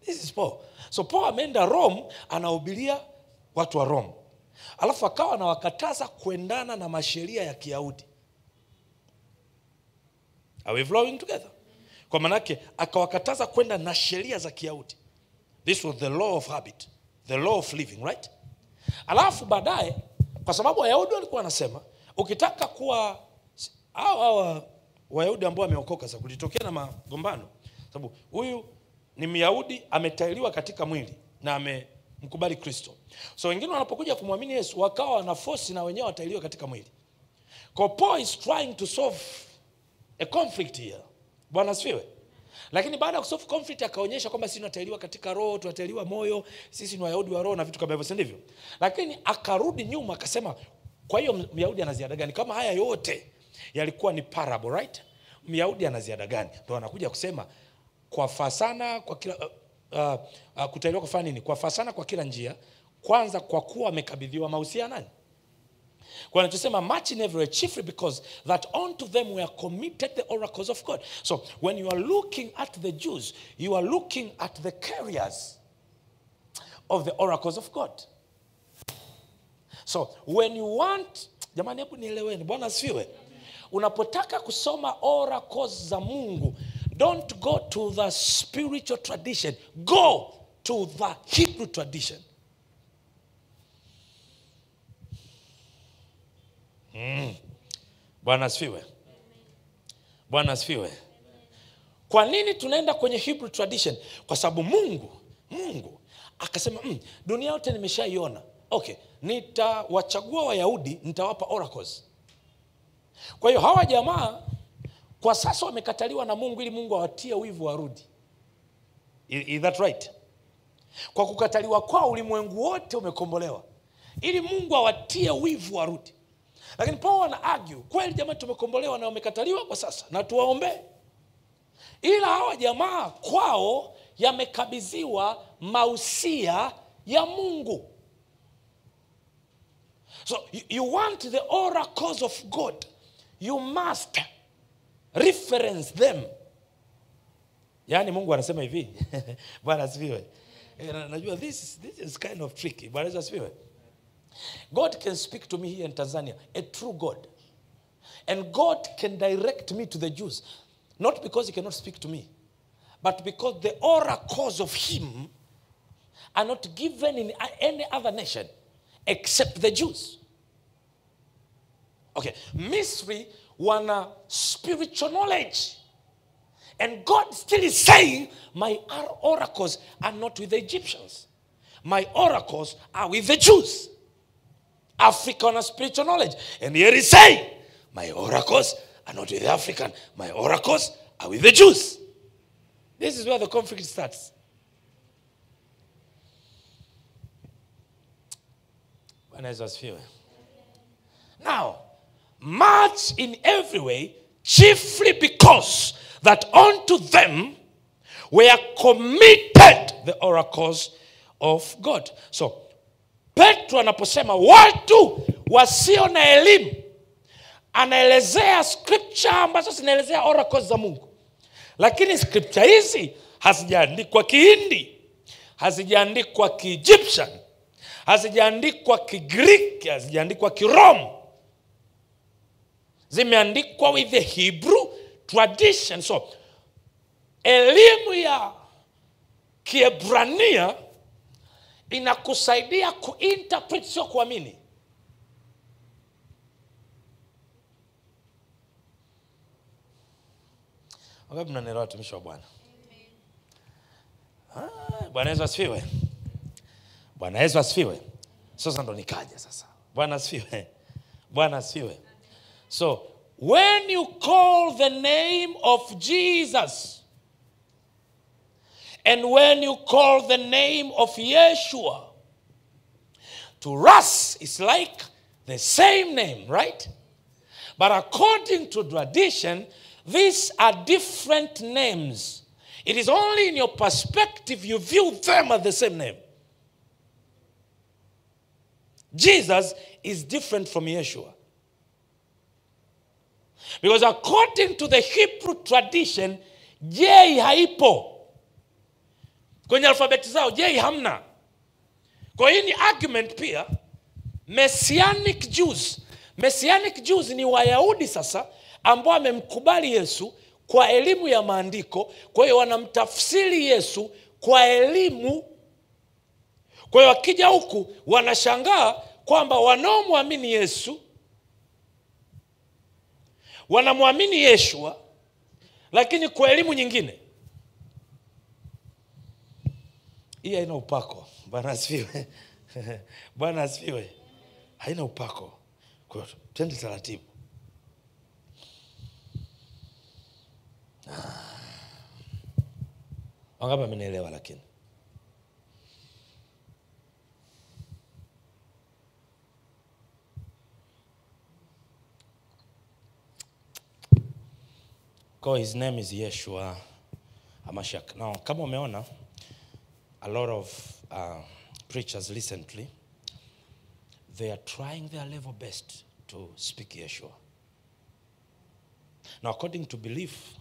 This is Paul. So Paul ameenda Rome, anahubiria watu wa Rome. Alafu akawa anawakataza kuendana na masheria ya Kiyahudi. Are we flowing together? Kwa manake akawakataza kwenda na sheria za Kiyahudi. This was the law of habit, the law of living, right? Alafu baadaye, kwa sababu Wayahudi walikuwa wanasema, ukitaka kuwa hawa Wayahudi ambao wameokoka, sasa kulitokea na magombano. Sababu huyu ni Myahudi, ametailiwa katika mwili na mkubali Kristo. So wengine wanapokuja kumwamini Yesu wakawa wana force na wenyewe watailiwa katika mwili. Kwa Paul is trying to solve a conflict here. Bwana asifiwe. Lakini baada ya kusolve conflict akaonyesha kwamba sisi tunatailiwa katika roho, tunatailiwa moyo, sisi ni Wayahudi wa roho na vitu kama hivyo, si ndivyo? Lakini akarudi nyuma akasema, kwa hiyo Myahudi ana ziada gani? Kama haya yote yalikuwa ni parable, right? Myahudi ana ziada gani? Ndio anakuja kusema kwa fasana kwa kila kutailiwa kufanya nini? Kwa fasana kwa kila njia, kwanza kwa kuwa amekabidhiwa mausia nani? Kwa anachosema much in every, chiefly because that unto them were committed the oracles of God. So when you are looking at the Jews, you are looking at the carriers of the oracles of God. So when you want, jamani hebu nieleweni, Bwana asifiwe. Unapotaka kusoma oracles za Mungu, don't go to the spiritual tradition, go to the Hebrew tradition. Bwana asifiwe. Bwana asifiwe. Kwa nini tunaenda kwenye Hebrew tradition? Kwa sababu Mungu akasema dunia yote nimeshaiona. Okay, nitawachagua Wayahudi, nitawapa oracles. Kwa hiyo hawa jamaa kwa sasa wamekataliwa na Mungu ili Mungu awatie wivu warudi. Is that right? Kwa kukataliwa kwao ulimwengu wote umekombolewa ili Mungu awatie wivu warudi. Lakini Paulo ana argue, kweli jamaa tumekombolewa na wamekataliwa kwa sasa na tuwaombe. Ila hawa jamaa kwao yamekabidhiwa mausia ya Mungu. So you want the oracles of God, you must reference them. Yaani Mungu anasema hivi. Bwana asifiwe. Najua this is kind of tricky. Bwana asifiwe. God can speak to me here in Tanzania, a true God. And God can direct me to the Jews. Not because he cannot speak to me, but because the oracles of him are not given in any other nation except the Jews. Okay, Misri wana spiritual knowledge. And God still is saying, my oracles are not with the Egyptians. My oracles are with the Jews. Africa on a spiritual knowledge. And here he's saying, my oracles are not with the African. My oracles are with the Jews. This is where the conflict starts. Now, much in every way, chiefly because that unto them were committed the oracles of God. So, Petro anaposema watu wasio na elimu, anaelezea scripture ambazo zinaelezea oracles za Mungu. Lakini scripture hizi hazijaandikwa Kihindi, hazijaandikwa Kiegyptian, hazijaandikwa Kigreek, hazijaandikwa Kirome. Zimeandikwa with the Hebrew tradition. So elimu ya Kiebrania inakusaidia kuinterpret, sio kuamini. Wangapi mnanielewa watumishi wa Bwana? Bwana Yesu asifiwe. Bwana Yesu asifiwe. Sasa ndo nikaja sasa. Bwana asifiwe. Bwana asifiwe. So when you call the name of Jesus, and when you call the name of Yeshua, to us it's like the same name, right? But according to tradition, these are different names. It is only in your perspective you view them as the same name. Jesus is different from Yeshua. Because according to the Hebrew tradition, J haipo. Kwenye alfabeti zao J hamna. Kwa hiyo ni argument pia. Messianic Jews ni Wayahudi sasa ambao wamemkubali Yesu kwa elimu ya maandiko. Kwa hiyo wanamtafsiri Yesu kwa elimu. Kwa hiyo wakija huku wanashangaa kwamba wanaomwamini Yesu wanamwamini Yeshua lakini kwa elimu nyingine. Hii haina upako. Bwana asifiwe. Bwana asifiwe. Haina upako. Kwa hiyo twende taratibu. Wangapi amenielewa lakini? Kwa his name is Yeshua HaMashiach. Now, kama umeona, a lot of preachers recently, they are trying their level best to speak Yeshua. Now, according to belief,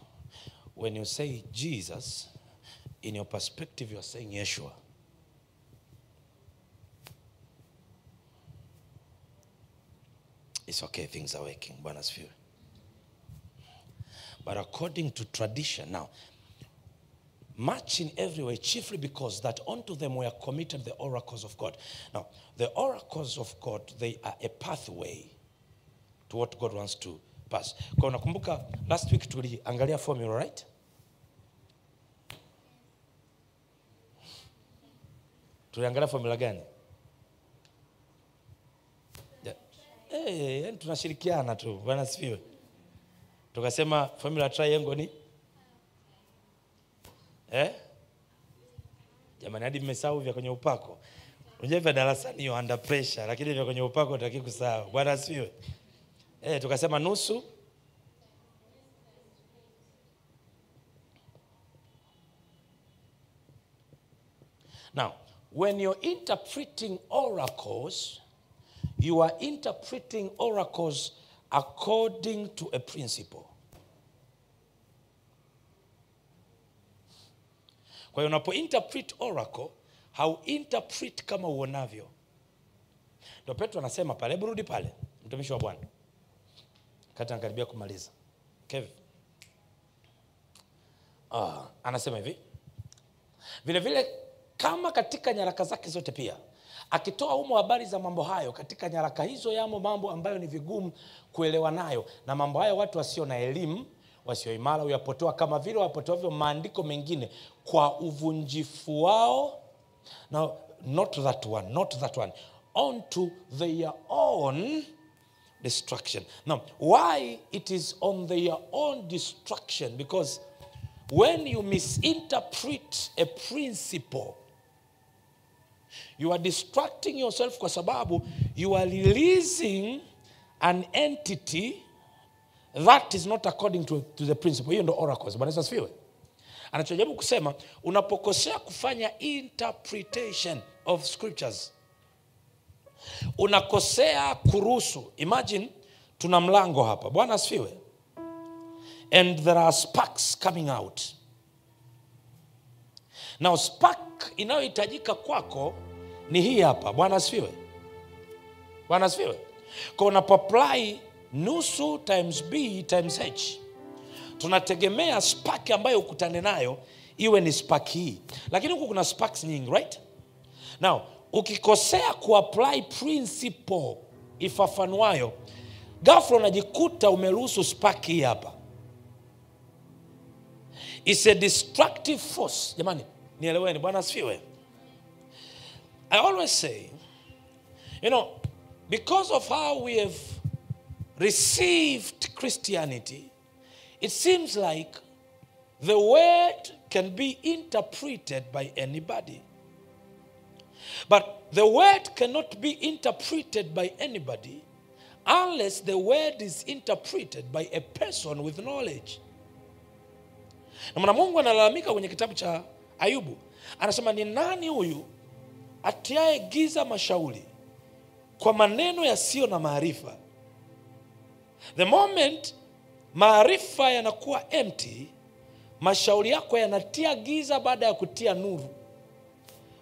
when you say Jesus, in your perspective, you are saying Yeshua. It's okay, things are working. Bwana asifiwe. But according to tradition, now, much in every way, chiefly because that unto them were committed the oracles of God. Now, the oracles of God, they are a pathway to what God wants to pass. Kwa unakumbuka last week tuliangalia formula, right? Tuliangalia formula gani? Yani tunashirikiana tu. Bwana asifiwe. Tukasema formula triangle ni jamani, hadi mmesahau vya kwenye upako. Unajua vya darasani hiyo under pressure, lakini vya kwenye upako utaki kusahau. Bwana asifiwe. Tukasema nusu Now, when you're interpreting oracles, you are interpreting oracles according to a principle. Kwa hiyo unapo interpret oracle, hauinterpret kama uonavyo. Ndio Petro anasema pale, burudi pale, mtumishi wa Bwana. Kati anakaribia kumaliza. Kevin. Anasema hivi. Vile vile kama katika nyaraka zake zote pia, akitoa humo habari za mambo hayo, katika nyaraka hizo yamo mambo ambayo ni vigumu kuelewa nayo, na mambo hayo watu wasio na elimu, wasio imara uyapotoa kama vile wapotoavyo maandiko mengine kwa uvunjifu wao. Now, not that one. Onto their own destruction. Now, why it is on their own destruction? Because when you misinterpret a principle, you are distracting yourself kwa sababu you are releasing an entity that is not according to the principle. Hiyo ndo oracles. Bwana Yesu asifiwe. Anachojaribu kusema, unapokosea kufanya interpretation of scriptures, unakosea kuruhusu. Imagine tuna mlango hapa. Bwana asifiwe. And there are sparks coming out. Now spark inayohitajika kwako ni hii hapa. Bwana asifiwe. Bwana asifiwe. Kwa unapo apply nusu times B times H, tunategemea spark ambayo ukutane nayo iwe ni spark hii. Lakini huku kuna sparks nyingi, right? Now, ukikosea kuapply principle ifafanuayo, ghafla unajikuta umeruhusu spark hii hapa. It's a destructive force. Jamani, nieleweni. Bwana asifiwe. I always say, because of how we have received Christianity, it seems like the word can be interpreted by anybody. But the word cannot be interpreted by anybody unless the word is interpreted by a person with knowledge. Na mwana Mungu analalamika kwenye kitabu cha Ayubu. Anasema, ni nani huyu atiaye giza mashauri kwa maneno yasiyo na maarifa? The moment maarifa yanakuwa empty, mashauri yako yanatia giza baada ya kutia nuru.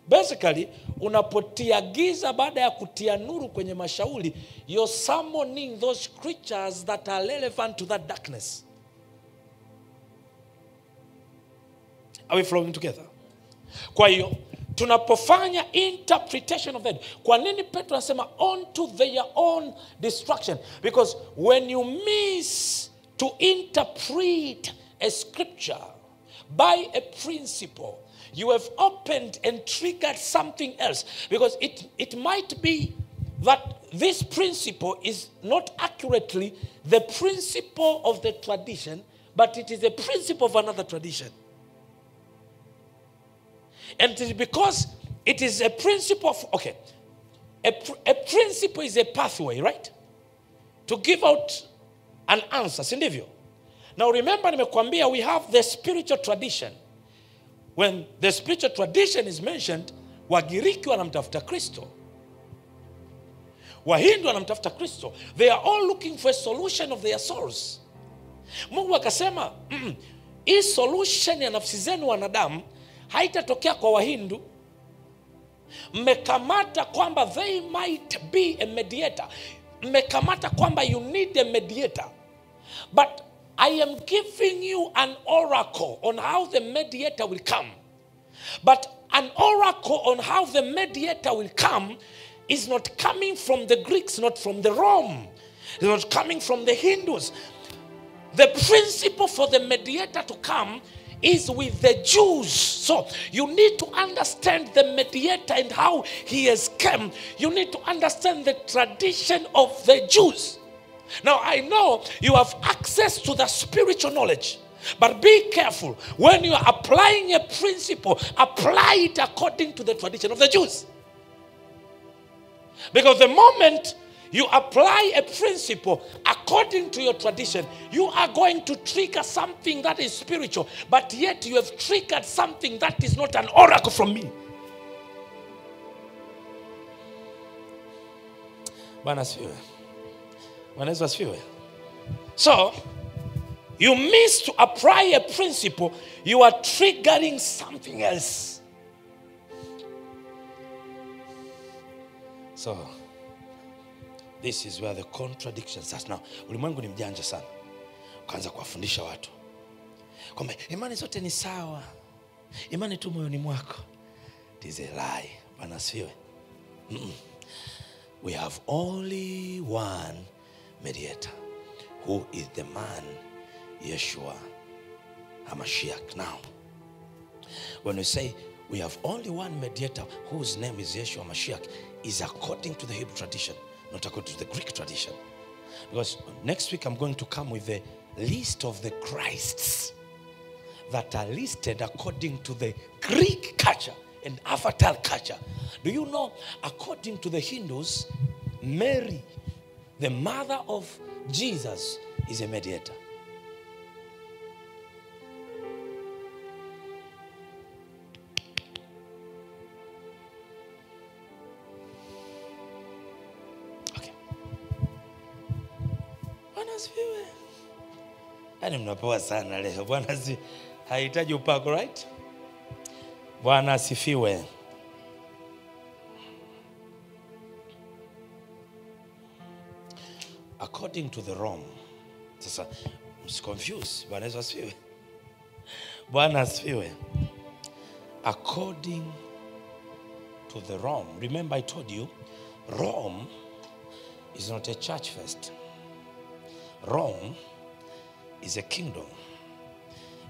Basically, unapotia giza baada ya kutia nuru kwenye mashauri, you're summoning those creatures that are relevant to that darkness. Are we flowing together? Kwa hiyo, tunapofanya interpretation of that, kwa nini Petro anasema onto their own destruction? Because when you miss to interpret a scripture by a principle, you have opened and triggered something else. Because it might be that this principle is not accurately the principle of the tradition, but it is a principle of another tradition. And it is because it is a principle of, okay, a principle is a pathway, right? To give out an answer, si ndivyo? Now remember, nimekuambia, we have the spiritual tradition. When the spiritual tradition is mentioned, Wagiriki wanamtafuta Kristo, Wahindu wanamtafuta Kristo. They are all looking for a solution of their souls. Mungu akasema, hii solution ya nafsi zenu wanadamu haitatokea kwa Wahindu. Mmekamata kwamba they might be a mediator. Mmekamata kwamba you need a mediator. But I am giving you an oracle on how the mediator will come. But an oracle on how the mediator will come is not coming from the Greeks, not from the Rome. It's not coming from the Hindus. The principle for the mediator to come is with the Jews. So you need to understand the mediator and how he has come. You need to understand the tradition of the Jews. Now I know you have access to the spiritual knowledge, but be careful. When you are applying a principle, apply it according to the tradition of the Jews. Because the moment you apply a principle according to your tradition, you are going to trigger something that is spiritual, but yet you have triggered something that is not an oracle from me. Bwana asifiwe. Bwana Yesu asifiwe. So, you miss to apply a principle, you are triggering something else. So, this is where the contradiction starts. Now, ulimwengu ni mjanja sana. Ukaanza kuwafundisha watu kwamba imani zote ni sawa, imani tu moyoni mwako. It is a lie. Bwana asifiwe. We have only one mediator, who is the man Yeshua HaMashiach. Now, when we say we have only one mediator whose name is Yeshua HaMashiach, is according to the Hebrew tradition, not according to the Greek tradition. Because next week I'm going to come with a list of the Christs that are listed according to the Greek culture and Avatar culture. Do you know, according to the Hindus, Mary, the mother of Jesus, is a mediator. Yaani mnapewa sana leo. Bwana si haitaji upako, right? Bwana asifiwe. According to the Rome. Sasa msiconfuse. Bwana Yesu asifiwe. Bwana asifiwe. According to the Rome. Remember I told you, Rome is not a church first. Rome is a kingdom,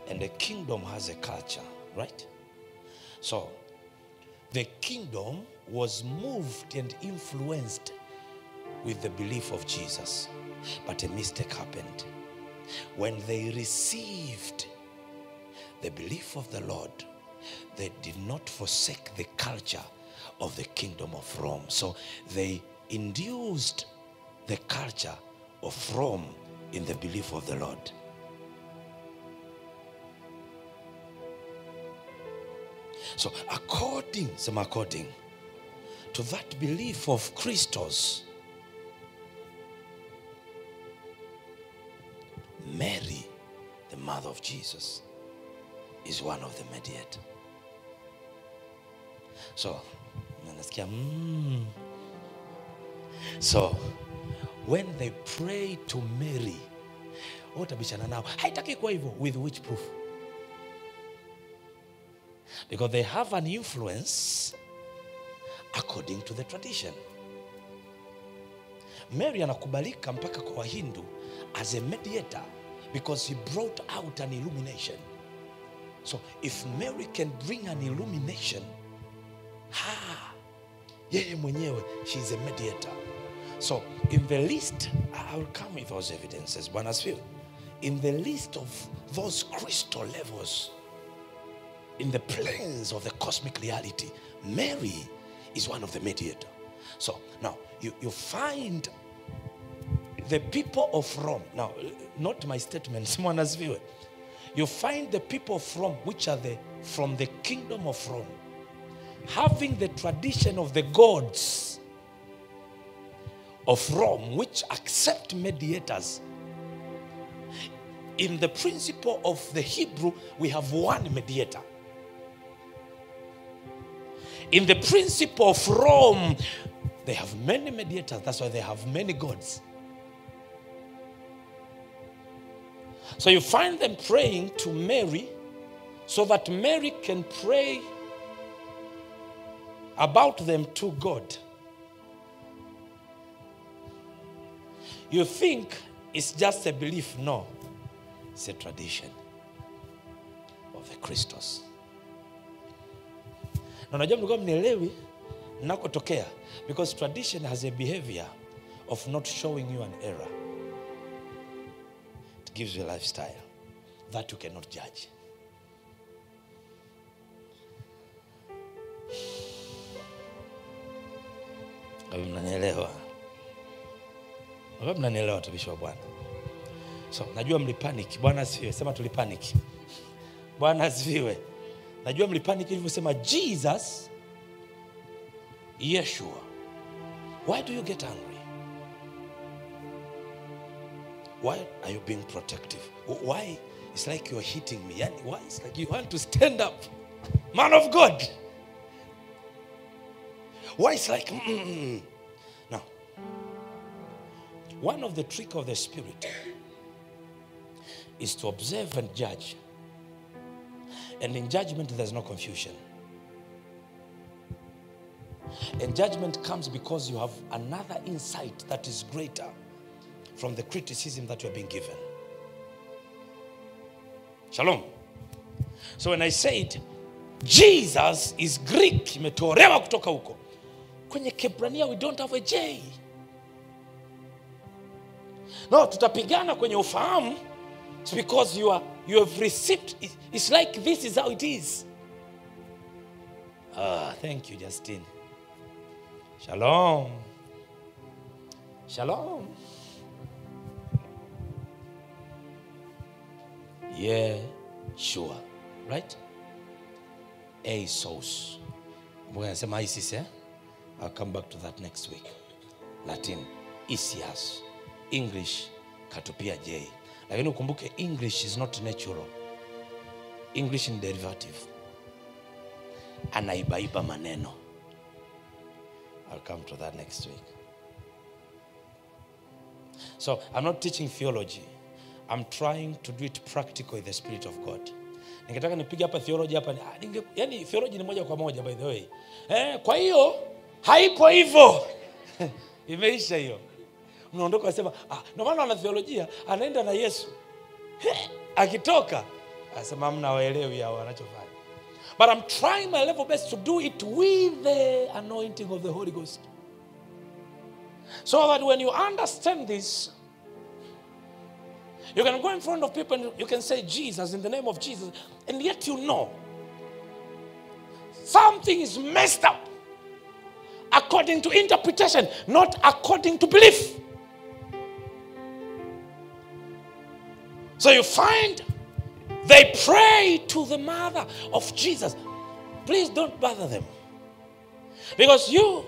and a kingdom has a culture, right? So the kingdom was moved and influenced with the belief of Jesus, but a mistake happened. When they received the belief of the Lord, they did not forsake the culture of the kingdom of Rome. So they induced the culture of Rome in the belief of the Lord. So according to that belief of Christos, Mary, the mother of Jesus, is one of the mediators. So, so when they pray to Mary, utabishana nao, haitaki kwa hivyo, with which proof? Because they have an influence according to the tradition. Mary anakubalika mpaka kwa Wahindu as a mediator because he brought out an illumination. So if Mary can bring an illumination, yeye mwenyewe, she is a mediator. So in the list, I will come with those evidences, Bwana asifiwe. In the list of those crystal levels, in the planes of the cosmic reality, Mary is one of the mediators. So now you find the people of Rome. Now, not my statements, Bwana asifiwe. You find the people of Rome, which are from the kingdom of Rome, having the tradition of the gods of Rome, which accept mediators. In the principle of the Hebrew, we have one mediator. In the principle of Rome, they have many mediators. That's why they have many gods. So you find them praying to Mary so that Mary can pray about them to God. You think it's just a belief? No. It's a tradition of the Christos. Na unajua mlikuwa mnielewi nakotokea, because tradition has a behavior of not showing you an error. It gives you a lifestyle that you cannot judge. Mnanielewa? Mnanielewa tumishi wa Bwana? So, najua mlipanic. Bwana asifiwe. Sema tulipanic. Bwana asifiwe. Najua mlipanic hivyo sema Jesus, Yeshua. Why do you get angry? Why are you being protective? Why? It's like you're hitting me. Why? It's like you want to stand up. Man of God. Why? It's like, Now, one of the tricks of the Spirit is to observe and judge. And in judgment, there's no confusion. And judgment comes because you have another insight that is greater from the criticism that you're being given. Shalom. So when I said Jesus is Greek, imetolewa kutoka huko. Kwenye Kiebrania we don't have a J. No, tutapigana kwenye ufahamu. It's because you have received. It's like this is how it is. Thank you, Justine. Shalom. Shalom. Yeah, sure. Right? A source. We're going to say Isis, eh? I'll come back to that next week. Latin, Isias. English, Katopia J. Lakini ukumbuke English is not natural. English is derivative. Anaibaiba maneno. I'll come to that next week. So, I'm not teaching theology. I'm trying to do it practical in the Spirit of God. Ningetaka nipige hapa theology hapa. Yani theology ni moja kwa moja by the way. Kwa hiyo, haipo hivyo. Imeisha hiyo. Mnaondoka wasema, ndio maana wana theolojia anaenda na Yesu. Akitoka asema mnawaelewi hao wanachofanya. But I'm trying my level best to do it with the anointing of the Holy Ghost. So that when you understand this, you can go in front of people and you can say Jesus in the name of Jesus, and yet you know something is messed up according to interpretation, not according to belief. So you find they pray to the mother of Jesus. Please don't bother them. Because you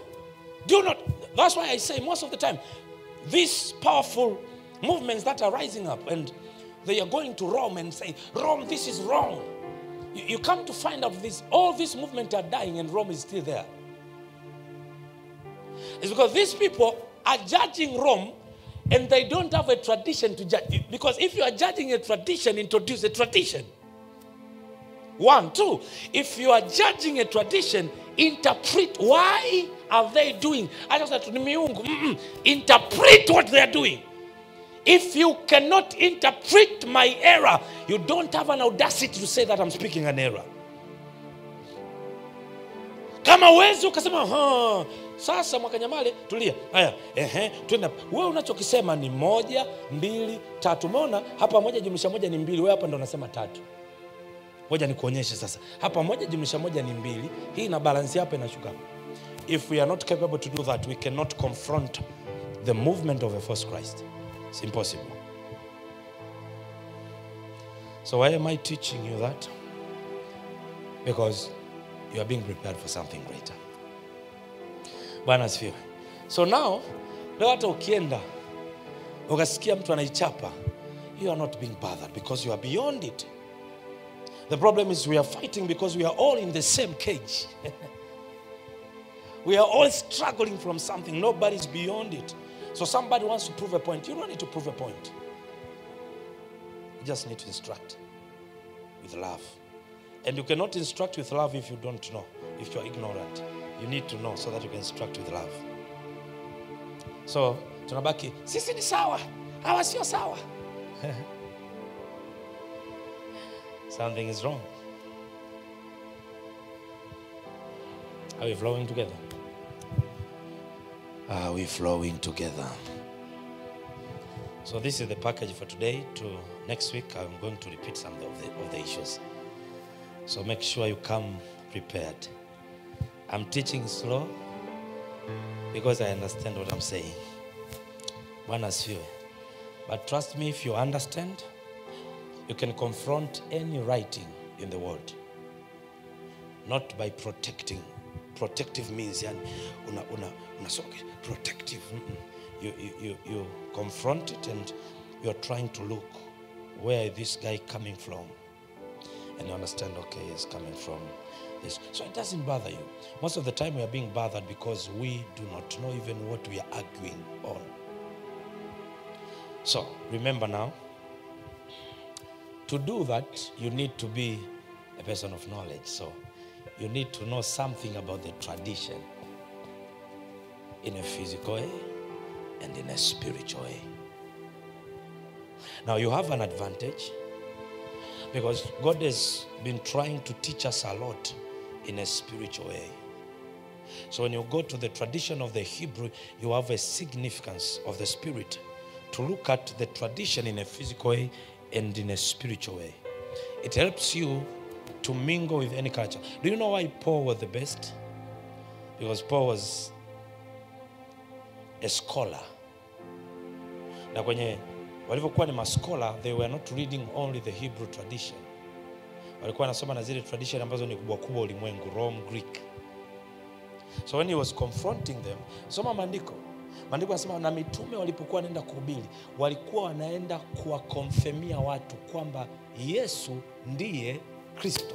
do not, that's why I say most of the time, these powerful movements that are rising up and they are going to Rome and say, Rome, this is wrong. You come to find out this, all these movements are dying and Rome is still there. It's because these people are judging Rome and they don't have a tradition to judge. Because if you are judging a tradition, introduce a tradition. 1, 2. If you are judging a tradition, interpret why are they doing. I just said to miungu, interpret what they are doing. If you cannot interpret my error, you don't have an audacity to say that I'm speaking an error. Kama uwezi ukasema sasa Mwakanyamale tulia. Haya, twende. Wewe unachokisema ni 1, 2, 3. Umeona hapa 1 jumlisha 1 ni 2. Wewe hapa ndo unasema 3. Ngoja nikuonyeshe sasa. Hapa 1 jumlisha 1 ni 2. Hii na balance hapa inashuka. If we are not capable to do that, we cannot confront the movement of a false Christ. It's impossible. So why am I teaching you that? Because you are being prepared for something greater. Bwana asifiwe. So now, leo hata ukienda ukasikia mtu anaichapa, you are not being bothered because you are beyond it. The problem is we are fighting because we are all in the same cage. We are all struggling from something. Nobody is beyond it. So somebody wants to prove a point. You don't need to prove a point. You just need to instruct with love. And you cannot instruct with love if you don't know. If you are ignorant, you need to know so that you can instruct with love. So tunabaki sisi ni sawa, hawa sio sawa. Something is wrong. Are we flowing together? Are we flowing together? So this is the package for today. To next week, I'm going to repeat some of the issues. So make sure you come prepared. I'm teaching slow because I understand what I'm saying. Bwana asifiwe. But trust me, if you understand, you can confront any writing in the world. Not by protecting. Protective means protective. You confront it and you're trying to look where is this guy coming from. And you understand, okay, he's coming from this. So it doesn't bother you. Most of the time we are being bothered because we do not know even what we are arguing on. So remember now, to do that, you need to be a person of knowledge. So you need to know something about the tradition in a physical way and in a spiritual way. Now you have an advantage because God has been trying to teach us a lot in a spiritual way. So when you go to the tradition of the Hebrew, you have a significance of the spirit to look at the tradition in a physical way and in a spiritual way. It helps you to mingle with any culture. Do you know why Paul was the best? Because Paul was a scholar. Na kwenye walivyokuwa ni maskola, they were not reading only the Hebrew tradition. Walikuwa wanasoma na zile tradition ambazo ni kubwa kubwa ulimwengu, Rome, Greek. So when he was confronting them, soma maandiko. Maandiko yanasema na mitume walipokuwa wanaenda kuhubiri, walikuwa wanaenda kuwakonfirmia watu kwamba Yesu ndiye Kristo.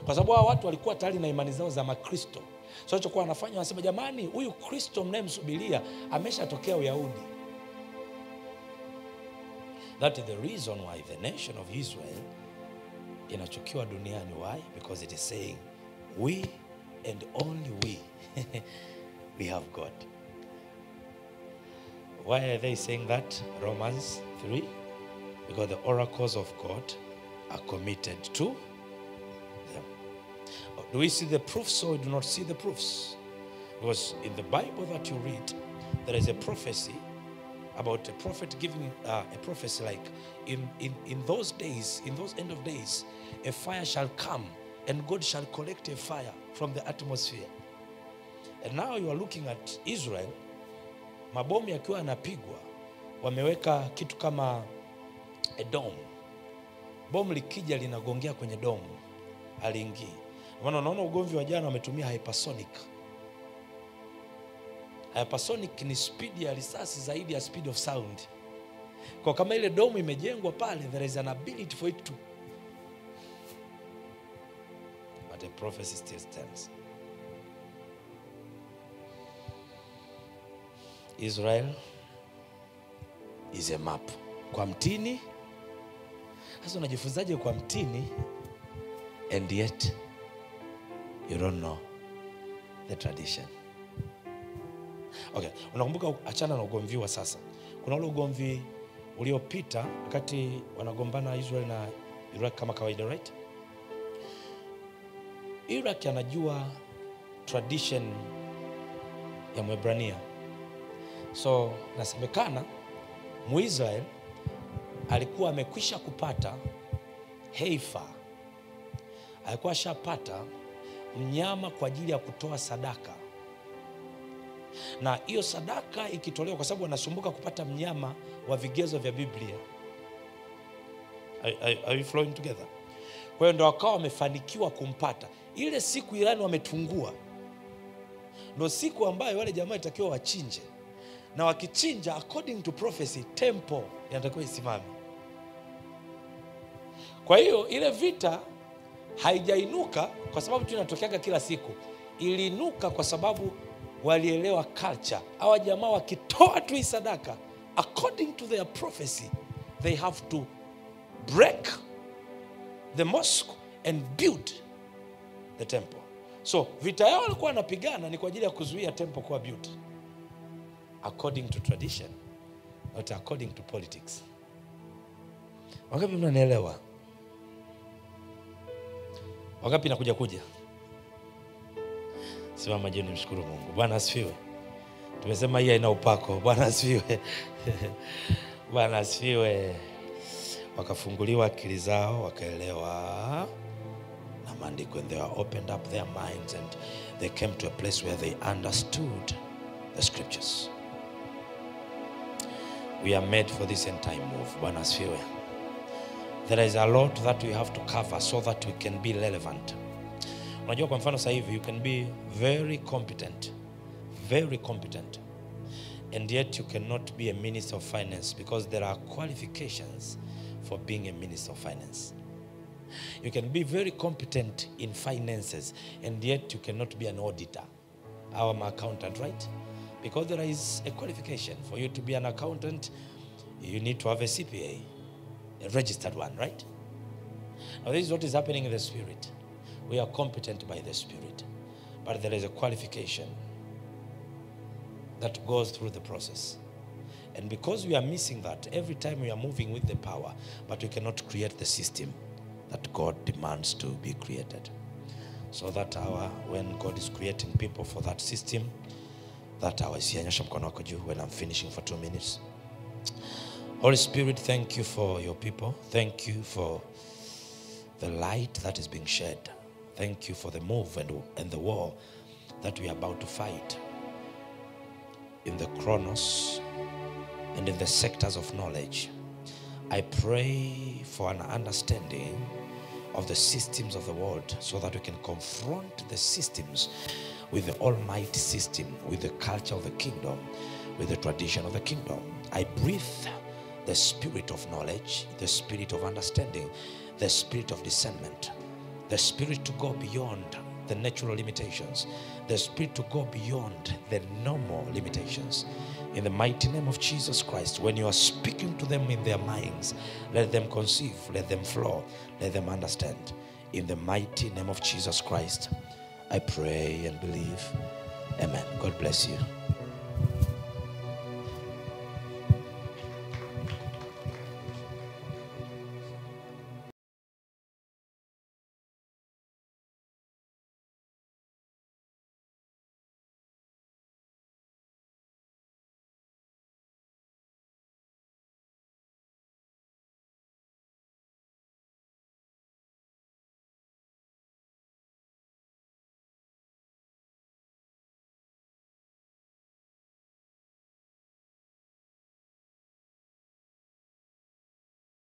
Kwa sababu hao watu walikuwa tayari na imani zao za Makristo. So walichokuwa wanafanya wanasema, jamani, huyu Kristo mnayemsubiria ameshatokea Uyahudi. That is the reason why the nation of Israel inachukiwa duniani. Why? Because it is saying, we and only we, we have God. Why are they saying that? Romans 3. Because the oracles of God are committed to them. Do we see the proofs or we do not see the proofs? Because in the Bible that you read, there is a prophecy about a prophet giving a prophecy like, in those days, in those end of days, a fire shall come and God shall collect a fire from the atmosphere. And now you are looking at Israel, mabomu yakiwa yanapigwa, wameweka kitu kama a dome. Bomu likija linagongea kwenye dome, haliingii. Maana unaona ugomvi wa jana wametumia hypersonic. Hypersonic ni speed ya risasi zaidi ya speed of sound. Kwa kama ile dome imejengwa pale, there is an ability for it to. But the prophecy still stands. Israel is a map. Kwa mtini. Sasa unajifunzaje kwa mtini and yet you don't know the tradition? Okay, unakumbuka, achana na ugomvi wa sasa. Kuna ule ugomvi uliopita wakati wanagombana Israel na Iraq kama kawaida, right? Iraq anajua tradition ya Mwebrania. So nasemekana Muisrael alikuwa amekwisha kupata heifa, alikuwa ashapata mnyama kwa ajili ya kutoa sadaka, na hiyo sadaka ikitolewa, kwa sababu wanasumbuka kupata mnyama wa vigezo vya Biblia. Are you flowing together? Kwa hiyo ndo wakawa wamefanikiwa kumpata. Ile siku Irani wametungua, ndo siku ambayo wale jamaa itakiwa wachinje, na wakichinja according to prophecy temple inatakiwa isimame. Kwa hiyo ile vita haijainuka kwa sababu tu inatokeaga kila siku. Iliinuka kwa sababu walielewa culture. Hawa jamaa wakitoa tu sadaka according to their prophecy, they have to break the mosque and build the temple. So vita yao walikuwa wanapigana ni kwa ajili ya kuzuia temple kuwa built according to tradition, not according to politics. Wangapi mnanielewa? Wangapi nakuja kuja? Simama jeni, mshukuru Mungu. Bwana asifiwe. Tumesema hii haina upako. Bwana asifiwe. Bwana asifiwe. Wakafunguliwa akili zao, wakaelewa na maandiko, and they were opened up their minds and they came to a place where they understood the scriptures. We are made for this end time move. Bwana asifiwe. There is a lot that we have to cover so that we can be relevant. Unajua, kwa mfano sasa hivi you can be very competent, and yet you cannot be a minister of finance because there are qualifications for being a minister of finance. You can be very competent in finances and yet you cannot be an auditor, our accountant, right? Because there is a qualification for you to be an accountant. You need to have a CPA, a registered one, right? Now this is what is happening in the spirit. We are competent by the spirit, but there is a qualification that goes through the process. And because we are missing that, every time we are moving with the power, but we cannot create the system that God demands to be created. So that hour, when God is creating people for that system, that hour, when I'm finishing for 2 minutes. Holy Spirit, thank you for your people. Thank you for the light that is being shed. Thank you for the move and the war that we are about to fight in the chronos and in the sectors of knowledge. I pray for an understanding of the systems of the world so that we can confront the systems with the almighty system, with the culture of the kingdom, with the tradition of the kingdom. I breathe the spirit of knowledge, the spirit of understanding, the spirit of discernment, the spirit to go beyond the natural limitations, the spirit to go beyond the normal limitations. In the mighty name of Jesus Christ, when you are speaking to them in their minds, let them conceive, let them flow, let them understand. In the mighty name of Jesus Christ, I pray and believe. Amen. God bless you.